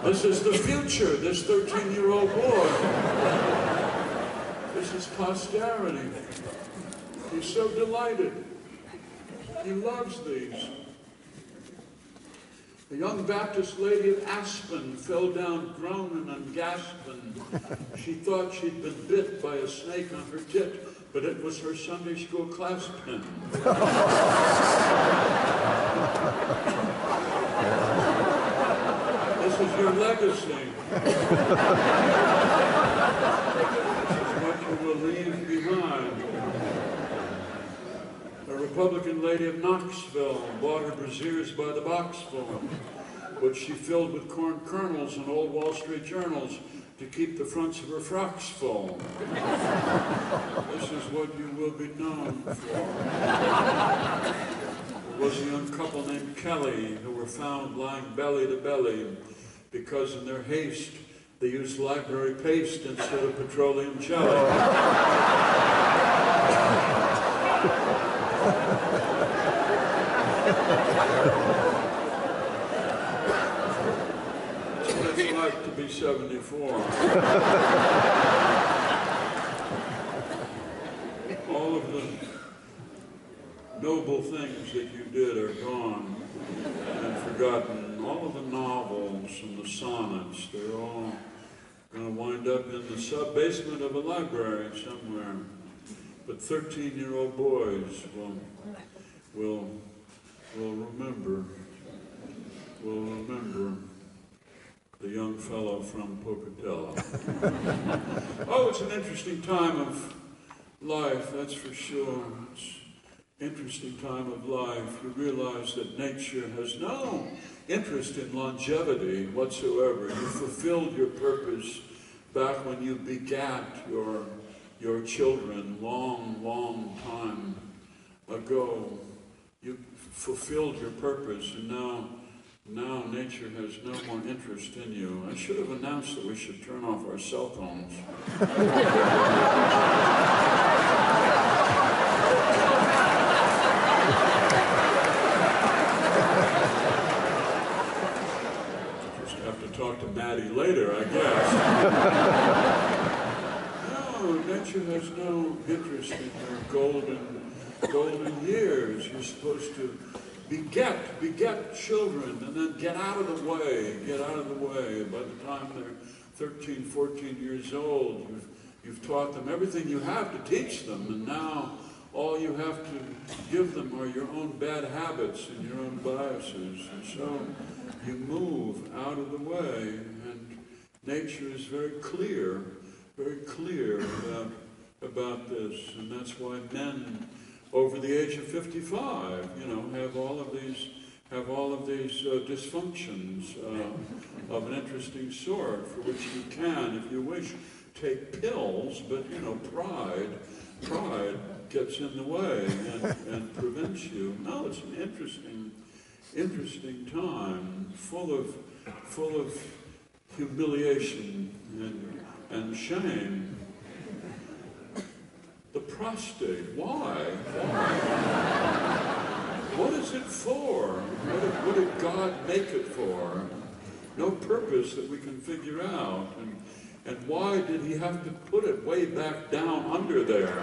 This is the future, this 13-year-old boy. This is posterity. He's so delighted. He loves these. A young Baptist lady of Aspen fell down groaning and gasping. She thought she'd been bit by a snake on her tit, but it was her Sunday school clothespin. This is your legacy. This is what you will leave behind. A Republican lady of Knoxville bought her brasiers by the boxful, which she filled with corn kernels and old Wall Street journals to keep the fronts of her frocks full. This is what you will be known for. There was a young couple named Kelly who were found lying belly to belly because in their haste they used library paste instead of petroleum jelly. That's what it's like to be 74. All of the noble things that you did are gone and forgotten. All of the novels and the sonnets, they're all going to wind up in the sub-basement of a library somewhere. But 13-year-old boys will remember the young fellow from Pocatello. Oh, it's an interesting time of life, that's for sure. It's an interesting time of life. You realize that nature has no interest in longevity whatsoever. You fulfilled your purpose back when you begat your children long time ago. You fulfilled your purpose, and now nature has no more interest in you. I should have announced that we should turn off our cell phones. Just have to talk to Maddie later, I guess. Nature has no interest in your golden years. You're supposed to beget children, and then get out of the way. By the time they're 13, 14 years old, you've taught them everything you have to teach them, and now all you have to give them are your own bad habits and your own biases. And so you move out of the way, and nature is very clear about this, and that's why men over the age of 55, have all of these dysfunctions of an interesting sort, for which you can, if you wish, take pills, but pride gets in the way and prevents you. No, it's an interesting time, full of humiliation and shame. The prostate, why? What is it for? What did God make it for? No purpose that we can figure out. And why did he have to put it way back down under there?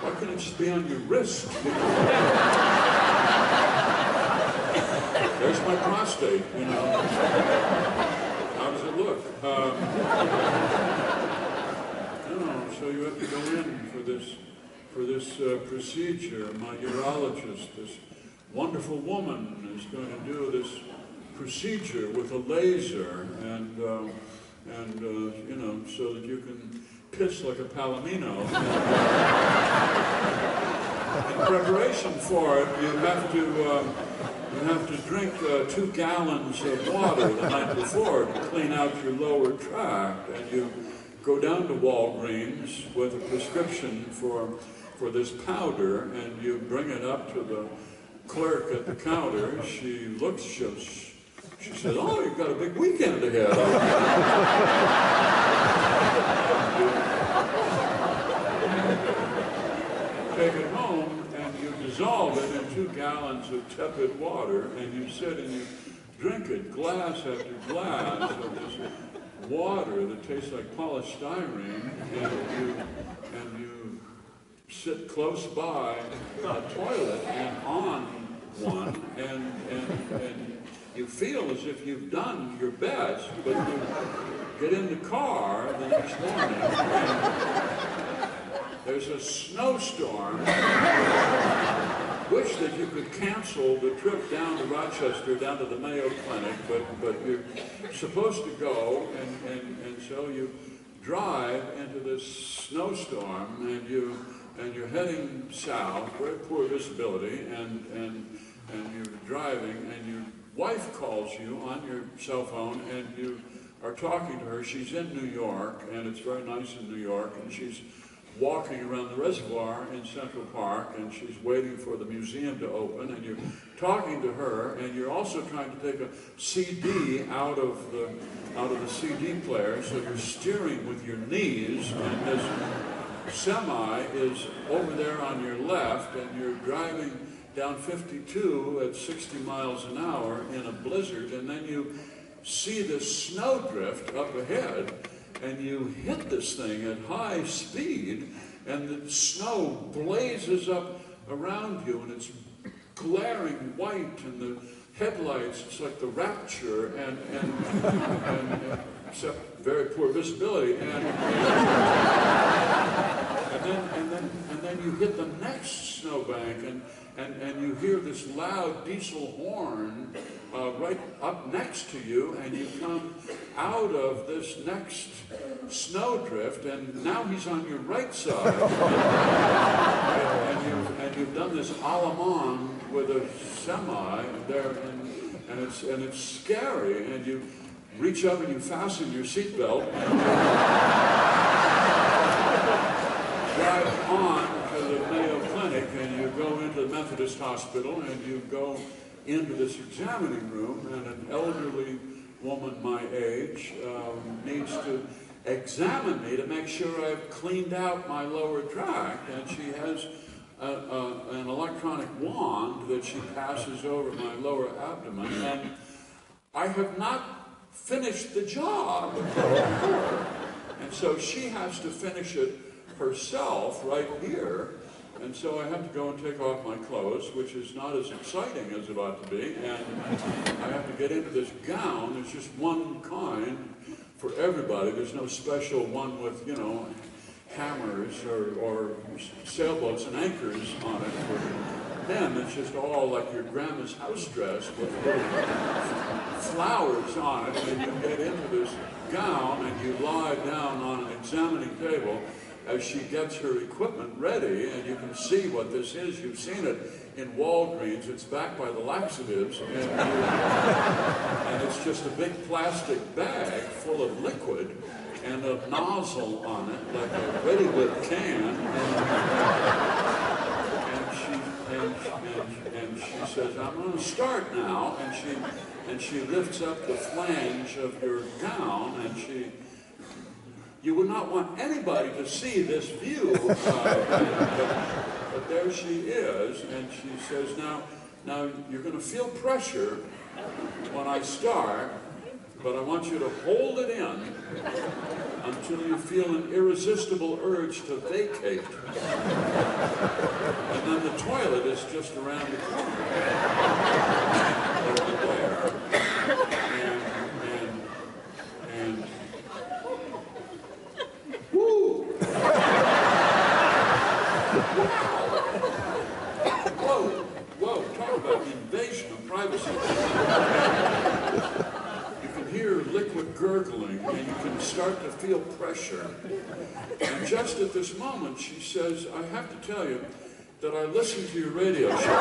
Why couldn't it just be on your wrist? There's my prostate, How does it look? So you have to go in for this procedure. My urologist, this wonderful woman, is going to do this procedure with a laser, and so that you can piss like a palomino. In preparation for it, you have to drink 2 gallons of water the night before to clean out your lower tract, and you go down to Walgreens with a prescription for this powder, and you bring it up to the clerk at the counter. She looks, she says, "Oh, you've got a big weekend ahead." Take it home, and you dissolve it in 2 gallons of tepid water, and you sit and you drink it, glass after glass of this water that tastes like polystyrene, and you sit close by a toilet and on one, and you feel as if you've done your best, but you get in the car the next morning, and there's a snowstorm. Wish that you could cancel the trip down to Rochester, down to the Mayo Clinic, but you're supposed to go, and so you drive into this snowstorm, and you're heading south, very poor visibility, and you're driving, and your wife calls you on your cell phone, and you are talking to her. She's in New York, and it's very nice in New York, and she's walking around the reservoir in Central Park, and she's waiting for the museum to open, and you're talking to her, and you're also trying to take a CD out of the CD player, so you're steering with your knees, and this semi is over there on your left, and you're driving down 52 at 60 miles an hour in a blizzard, and then you see this snowdrift up ahead, and you hit this thing at high speed, and the snow blazes up around you, and it's glaring white, and the headlights, it's like the Rapture, and except very poor visibility, and then you hit the next snowbank, and you hear this loud diesel horn right up next to you, and you come out of this next snowdrift, and now he's on your right side. And you've done this Alamand with a semi there, and it's scary, and you reach up and you fasten your seatbelt, and drive on to the Mayo Clinic, and you go into the Methodist Hospital, and you go into this examining room, and an elderly woman my age needs to examine me to make sure I've cleaned out my lower tract, and she has an electronic wand that she passes over my lower abdomen, and I have not finished the job for her, and so she has to finish it herself right here. And so I have to go and take off my clothes, which is not as exciting as it ought to be, and I have to get into this gown. There's just one kind for everybody. There's no special one with, you know, hammers or sailboats and anchors on it for men. It's just all like your grandma's house dress with little flowers on it, and you get into this gown and you lie down on an examining table as she gets her equipment ready, and you can see what this is. You've seen it in Walgreens. It's backed by the laxatives, and it's just a big plastic bag full of liquid and a nozzle on it, like a ready-lit can. And she says, "I'm going to start now." And she lifts up the flange of your gown, and you would not want anybody to see this view, but there she is, and she says, now you're going to feel pressure when I start, but I want you to hold it in until you feel an irresistible urge to vacate. And then the toilet is just around the corner. Over there. And woo! Whoa, talk about the invasion of privacy. You can hear liquid gurgling, and you can start to feel pressure. And just at this moment, she says, "I have to tell you that I listened to your radio show."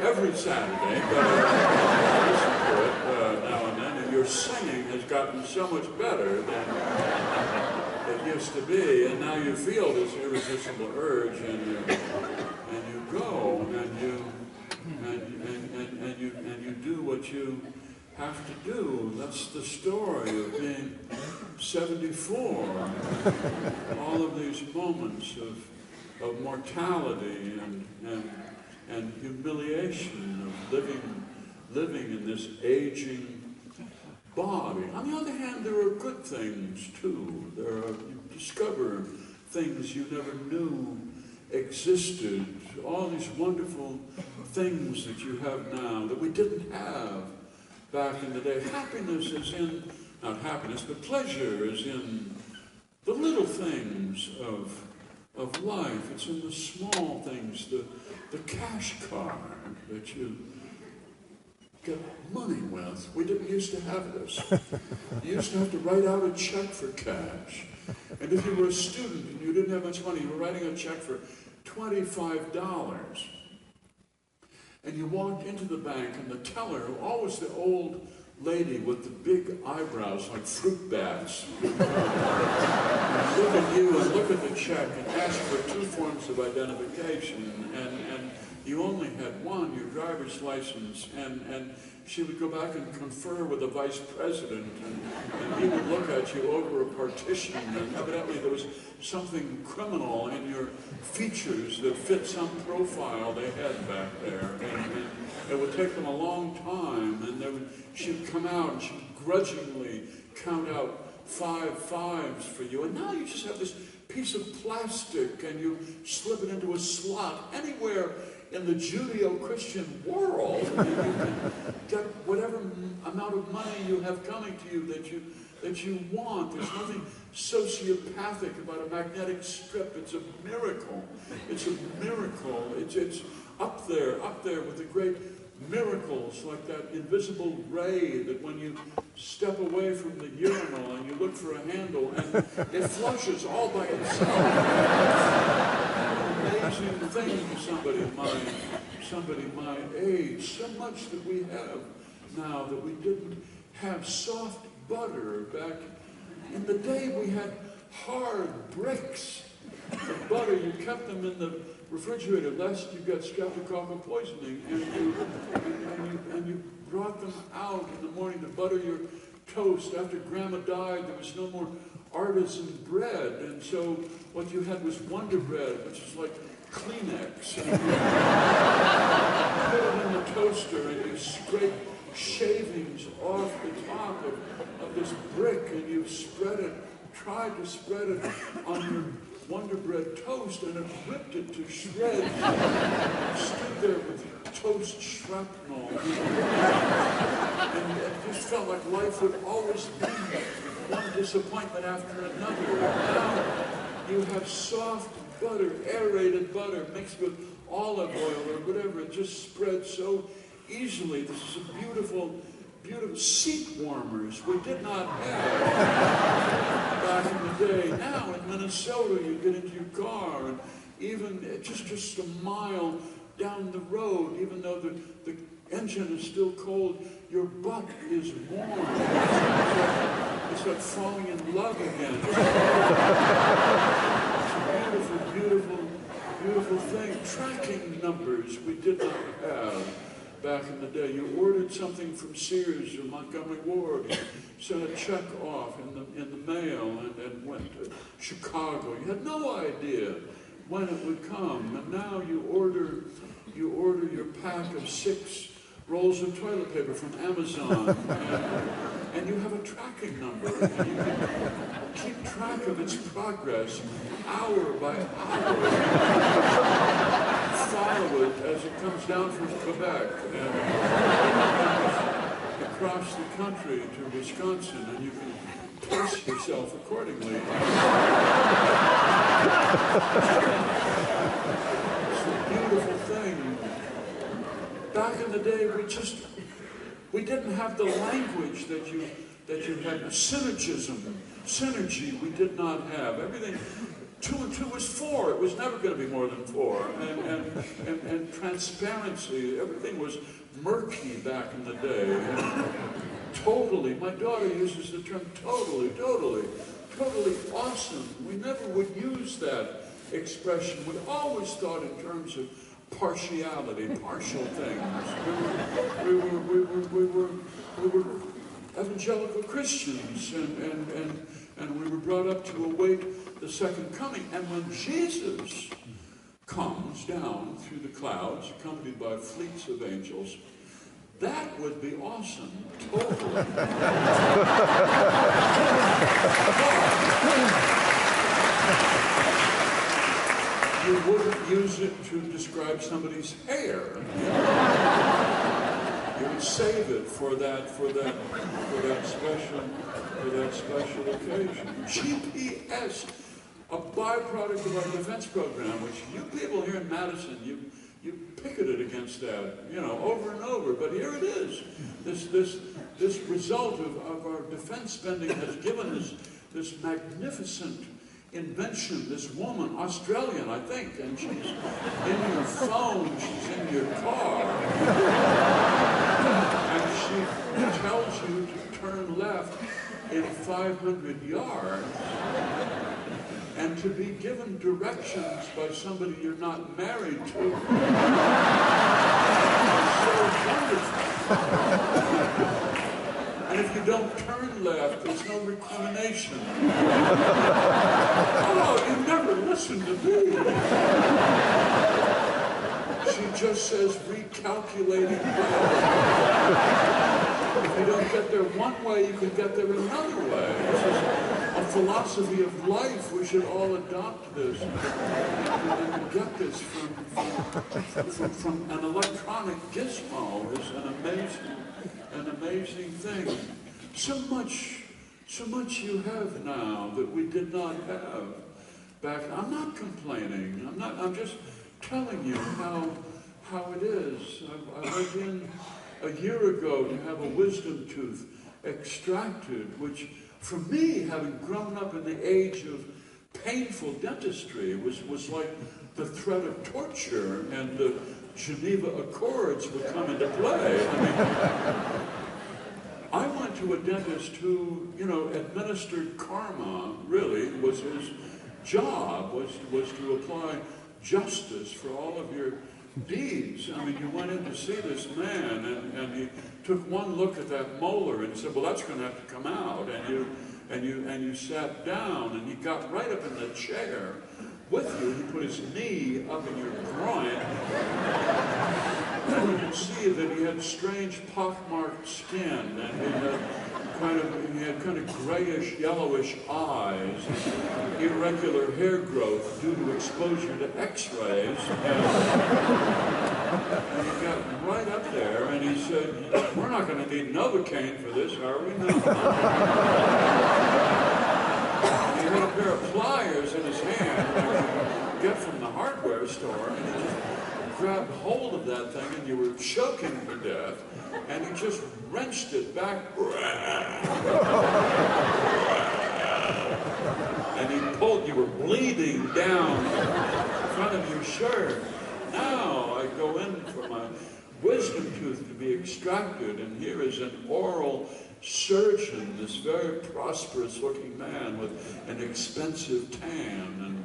Every Saturday, but I listen to it now and then, and your singing has gotten so much better than it used to be, and now you feel this irresistible urge, and you go, and you do what you have to do. That's the story of being 74. All of these moments of mortality and humiliation of living in this aging body. On the other hand, there are good things too. You discover things you never knew existed. All these wonderful things that you have now that we didn't have back in the day. Happiness is in, not happiness, but pleasure is in the little things of life. It's in the small things, the cash card that you get money with. We didn't used to have this. You used to have to write out a check for cash. And if you were a student and you didn't have much money, you were writing a check for $25. And you walked into the bank, and the teller, always the old lady with the big eyebrows like fruit bats, look at you and look at the check and ask for 2 forms of identification, and you only had one, your driver's license, and she would go back and confer with the vice president, and he would look at you over a partition, and evidently there was something criminal in your features that fit some profile they had back there, and it would take them a long time, and she'd come out and she'd grudgingly count out 5 fives for you, and now you just have this piece of plastic and you slip it into a slot anywhere in the Judeo-Christian world, and you can get whatever amount of money you have coming to you that you want. There's nothing sociopathic about a magnetic strip. It's a miracle. It's a miracle. It's up there with the great miracles, like that invisible ray that when you step away from the urinal and you look for a handle and it flushes all by itself. Amazing thing for somebody my age. So much that we have now that we didn't have. Soft butter back in the day. We had hard bricks of butter. You kept them in the refrigerator lest you get streptococcal poisoning, and you brought them out in the morning to butter your toast. After Grandma died, there was no more artisan bread, and so what you had was Wonder Bread, which is like Kleenex. And you put it in the toaster and you scrape shavings off the top of this brick, and you tried to spread it on your Wonder Bread toast, and it ripped it to shreds. You stood there with toast shrapnel. And it just felt like life would always be one disappointment after another. Now you have soft butter, aerated butter, mixed with olive oil or whatever. It just spreads so easily. This is a beautiful, beautiful seat warmers we did not have back in the day. Now in Minnesota, you get into your car, and even just a mile down the road, even though the engine is still cold, your butt is warm. It's like falling in love again. It's a beautiful, beautiful, beautiful thing. Tracking numbers we did not have back in the day. You ordered something from Sears or Montgomery Ward, you sent a check off in the mail and went to Chicago. You had no idea when it would come. And now you order your pack of 6 rolls of toilet paper from Amazon, and you have a tracking number, and you can keep track of its progress hour by hour. Follow it as it comes down from Quebec and across the country to Wisconsin, and you can pace yourself accordingly. It's a beautiful thing. Back in the day, we didn't have the language that you had. Synergy we did not have. Everything, 2 and 2 was 4. It was never going to be more than 4. And transparency, everything was murky back in the day. And totally, my daughter uses the term totally awesome. We never would use that expression. We always thought in terms of partiality, partial things. We were evangelical Christians, and we were brought up to await the second coming. And when Jesus comes down through the clouds, accompanied by fleets of angels, that would be awesome, totally. You wouldn't use it to describe somebody's hair. You would save it for that special occasion. GPS, a byproduct of our defense program, which you people here in Madison, you picketed against that, over and over. But here it is. This result of our defense spending has given us this magnificent invention. This woman, Australian, I think, and she's in your phone, she's in your car, and she tells you to turn left in 500 yards, and to be given directions by somebody you're not married to. So wonderful. And if you don't turn left, there's no recrimination. Oh, you never listened to me. She just says recalculating left. If you don't get there one way, you can get there another way. This is a philosophy of life. We should all adopt this. And get this from an electronic gizmo is an amazing thing. So much you have now that we did not have back. I'm not complaining. I'm just telling you how it is. I went in a year ago to have a wisdom tooth extracted, which for me, having grown up in the age of painful dentistry, was like the threat of torture, and the Geneva Accords would come into play. I went to a dentist who, administered karma, really, was his job, was to apply justice for all of your deeds. You went in to see this man, and he took one look at that molar and said, well, that's going to have to come out. And you sat down, and he got right up in the chair with you. He put his knee up in your groin. And you could see that he had strange pockmarked skin, and he had kind of grayish, yellowish eyes, irregular hair growth due to exposure to X-rays. And he got right up there, and he said, "We're not going to need Novocaine for this, are we?" No. He had a pair of pliers in his hand that you could get from the hardware store, and he just grabbed hold of that thing, and you were choking to death, and he just wrenched it back, and he pulled, you were bleeding down the front of your shirt. Now I go in for my wisdom tooth to be extracted, and here is an oral surgeon, this very prosperous looking man with an expensive tan and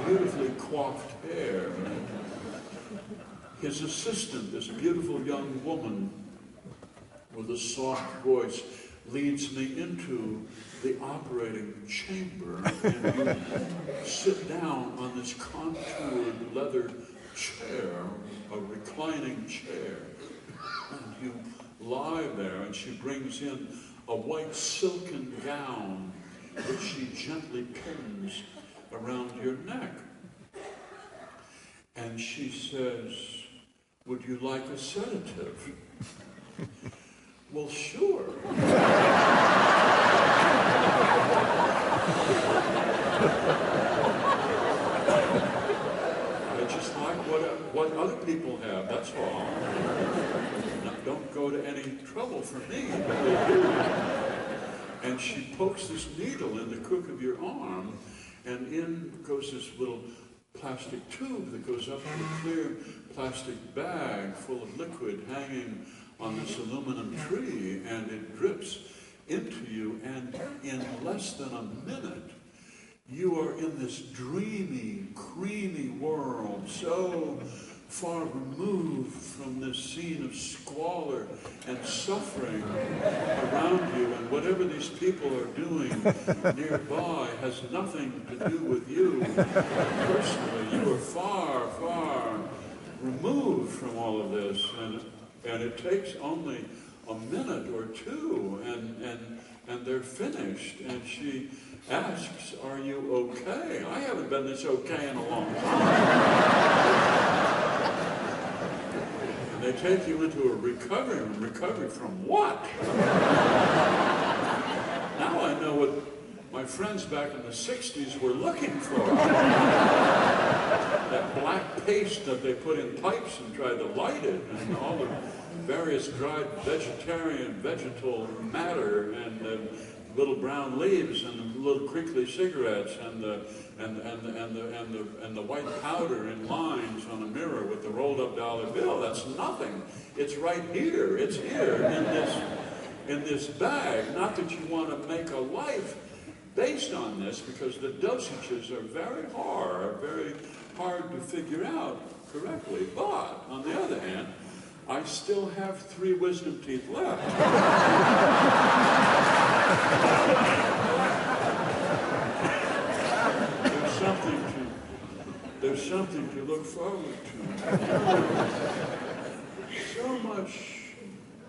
beautifully coiffed hair. And his assistant, this beautiful young woman with a soft voice, leads me into the operating chamber, and you sit down on this contoured leather chair, a reclining chair, and you lie there, and she brings in a white silken gown that she gently pins around your neck. And she says, "Would you like a sedative?" Well, sure. I just like what other people have, that's all. Now, don't go to any trouble for me, but they do. And she pokes this needle in the crook of your arm, and in goes this little plastic tube that goes up to a clear plastic bag full of liquid hanging on this aluminum tree, and it drips into you, and in less than a minute, you are in this dreamy, creamy world, so far removed from this scene of squalor and suffering around you, and whatever these people are doing nearby has nothing to do with you personally. You are far, far removed from all of this, and it takes only a minute or two, and they're finished. And she asks, "Are you okay?" I haven't been this okay in a long time. And they take you into a recovery room. Recovery from what? Now I know what my friends back in the 60s were looking for. That black paste that they put in pipes and tried to light it, and all the various dried vegetal matter, and the little brown leaves, and the little crinkly cigarettes, and the white powder in lines on a mirror with the rolled up dollar bill. That's nothing. It's right here. It's here in this bag. Not that you want to make a life based on this, because the dosages are very hard to figure out correctly. But on the other hand, I still have 3 wisdom teeth left. There's something to look forward to.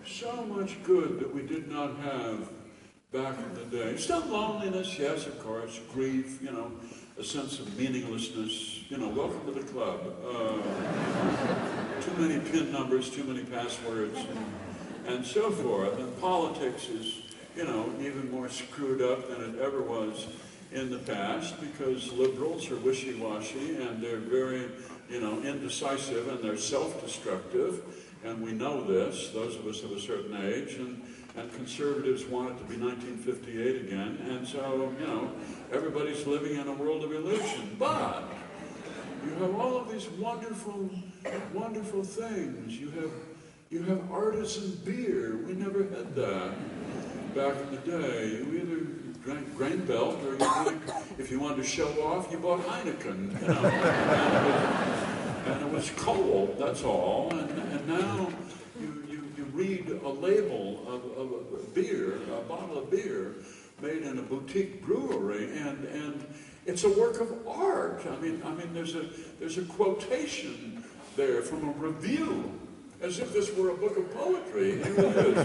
So much good that we did not have back in the day. Still loneliness, yes, of course, grief, a sense of meaninglessness, welcome to the club. Too many PIN numbers, too many passwords, and so forth. And politics is, even more screwed up than it ever was in the past, because liberals are wishy-washy, and they're very, indecisive, and they're self-destructive, and we know this, those of us of a certain age, and conservatives want it to be 1958 again, and so, everybody's living in a world of illusion. But you have all of these wonderful, wonderful things. You have artisan beer. We never had that back in the day. You either drank Grain Belt, or you drank, if you wanted to show off, you bought Heineken. And it was cold, that's all. And now you read a label of a beer, a bottle of beer made in a boutique brewery, and it's a work of art. I mean, there's a quotation there from a review, as if this were a book of poetry. Here it is.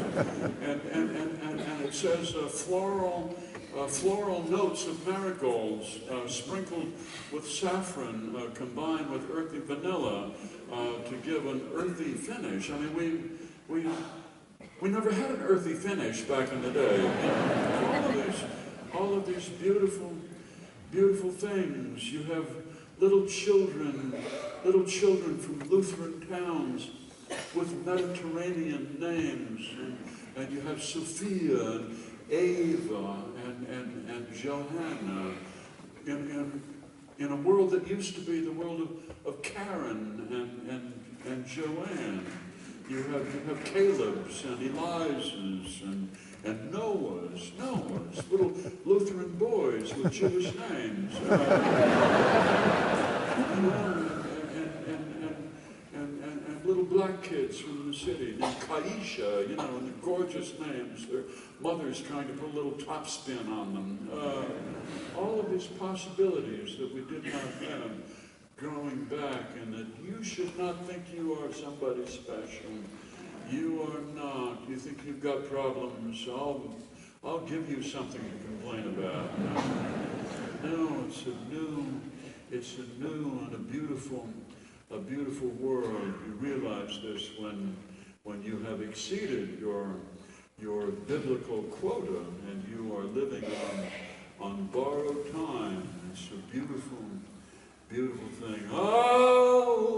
And it says floral notes of marigolds sprinkled with saffron combined with earthy vanilla to give an earthy finish. I mean, we never had an earthy finish back in the day. All of these beautiful, beautiful things. You have little children from Lutheran towns with Mediterranean names, and you have Sophia and Ava and Johanna in a world that used to be the world of Karen and Joanne. You have Caleb's and Eliza's and Noah's, little Lutheran boys with Jewish names. And little black kids from the city named Kaisha, and the gorgeous names. Their mothers trying to put a little top spin on them. All of these possibilities that we did not have growing back, and that you should not think you are somebody special. You are not. You think you've got problems. I'll give you something to complain about. No, it's a new and a beautiful world. You realize this when you have exceeded your biblical quota and you are living on borrowed time. It's a beautiful thing. Oh,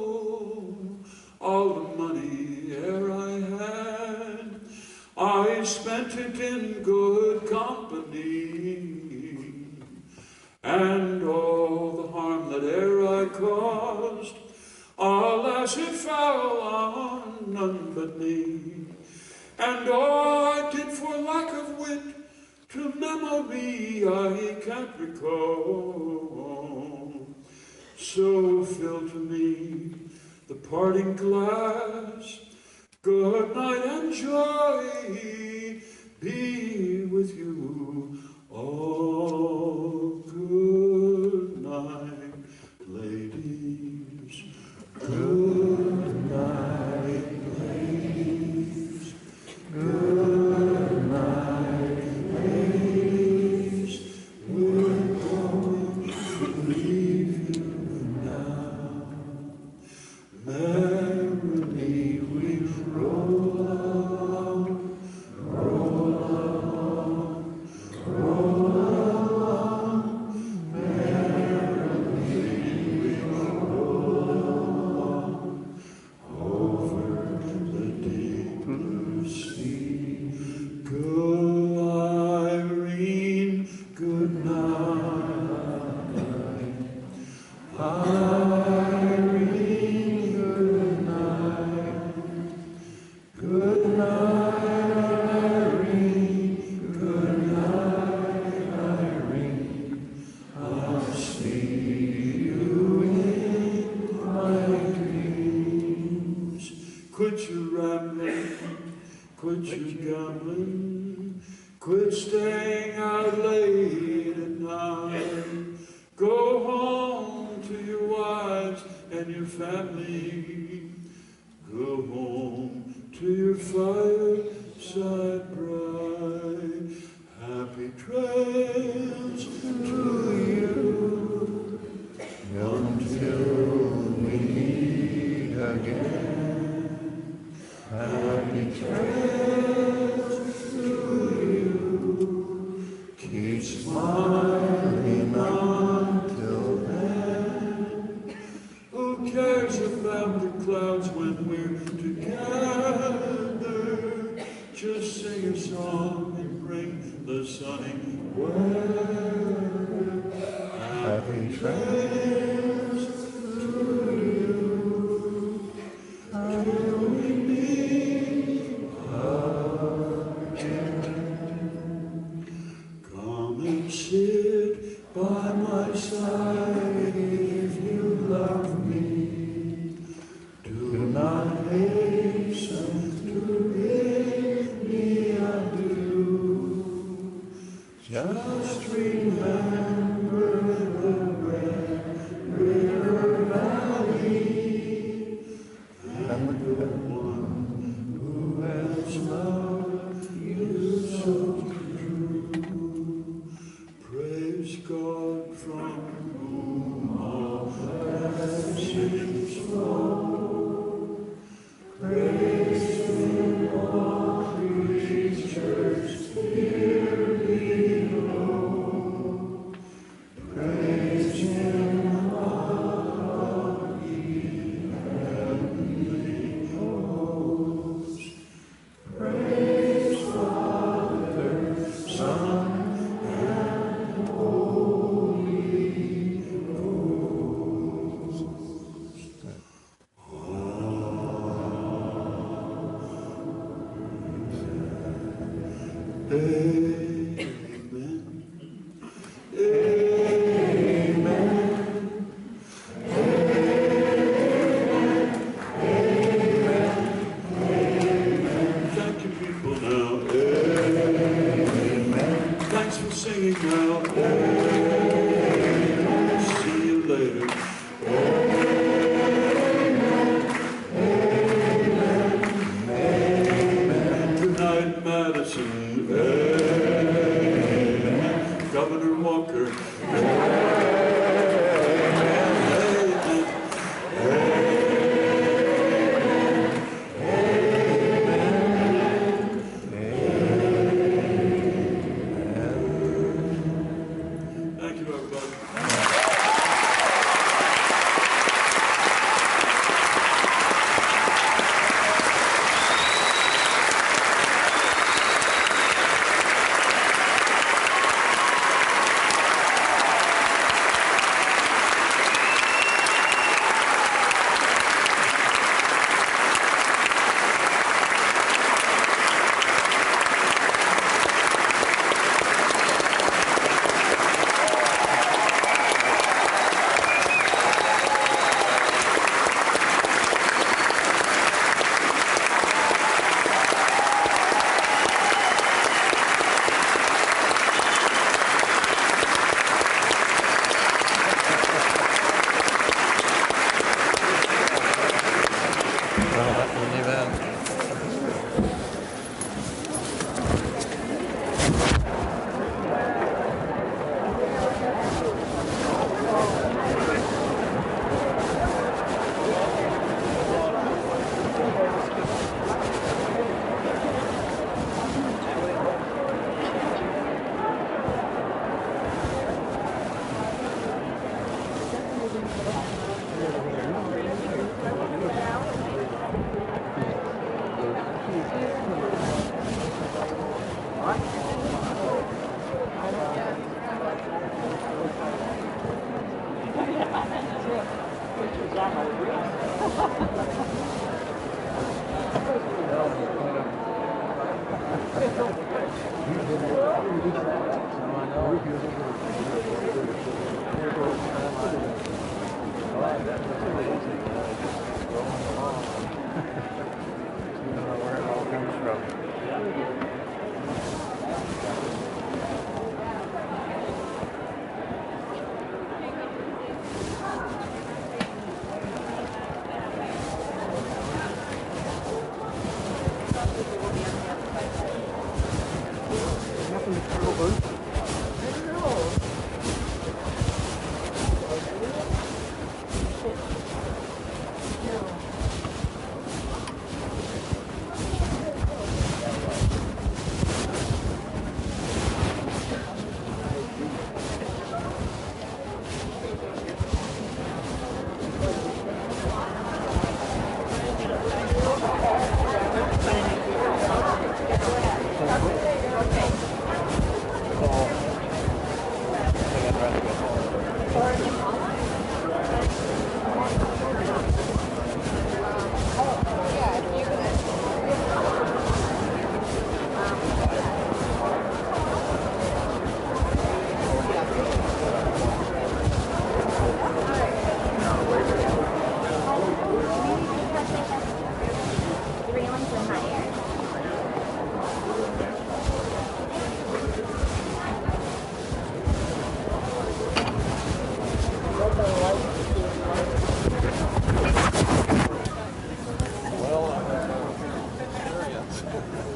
all the money e'er I had, I spent it in good company, and all the harm that e'er I caused, alas, it fell on none but me. And all I did for lack of wit, to memory I can't recall. So fill to me the parting glass, good night and joy be with you all. Good night, ladies. Good night, ladies. Good night, ladies. We're going to leave you now. Merrily we roll on, roll on, roll on. Merrily we roll on over the deep blue sea. Good Irene, good night. Irene, good night. Good night, Irene. Good night, Irene. I'll see you in my dreams. Quit your rambling, quit your gambling, quit staying out late at night. Go home to your wives and your family. Go home to your fireside bride. Happy trails to you until we meet again. Happy trails to you. Keep smiling until then. Who cares about the clouds when we're together? Just sing a song and bring the sunny weather. Happy trails to you till we meet again. Come and sit by my side if you love me. Do not hasten to bid me adieu. Just remember the Red River Valley and the good one Thank you, people, now. Thanks for singing now. See you later. Good night, Madison. Governor Walker. Thank you, everybody.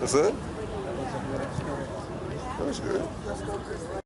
That's it? That was good.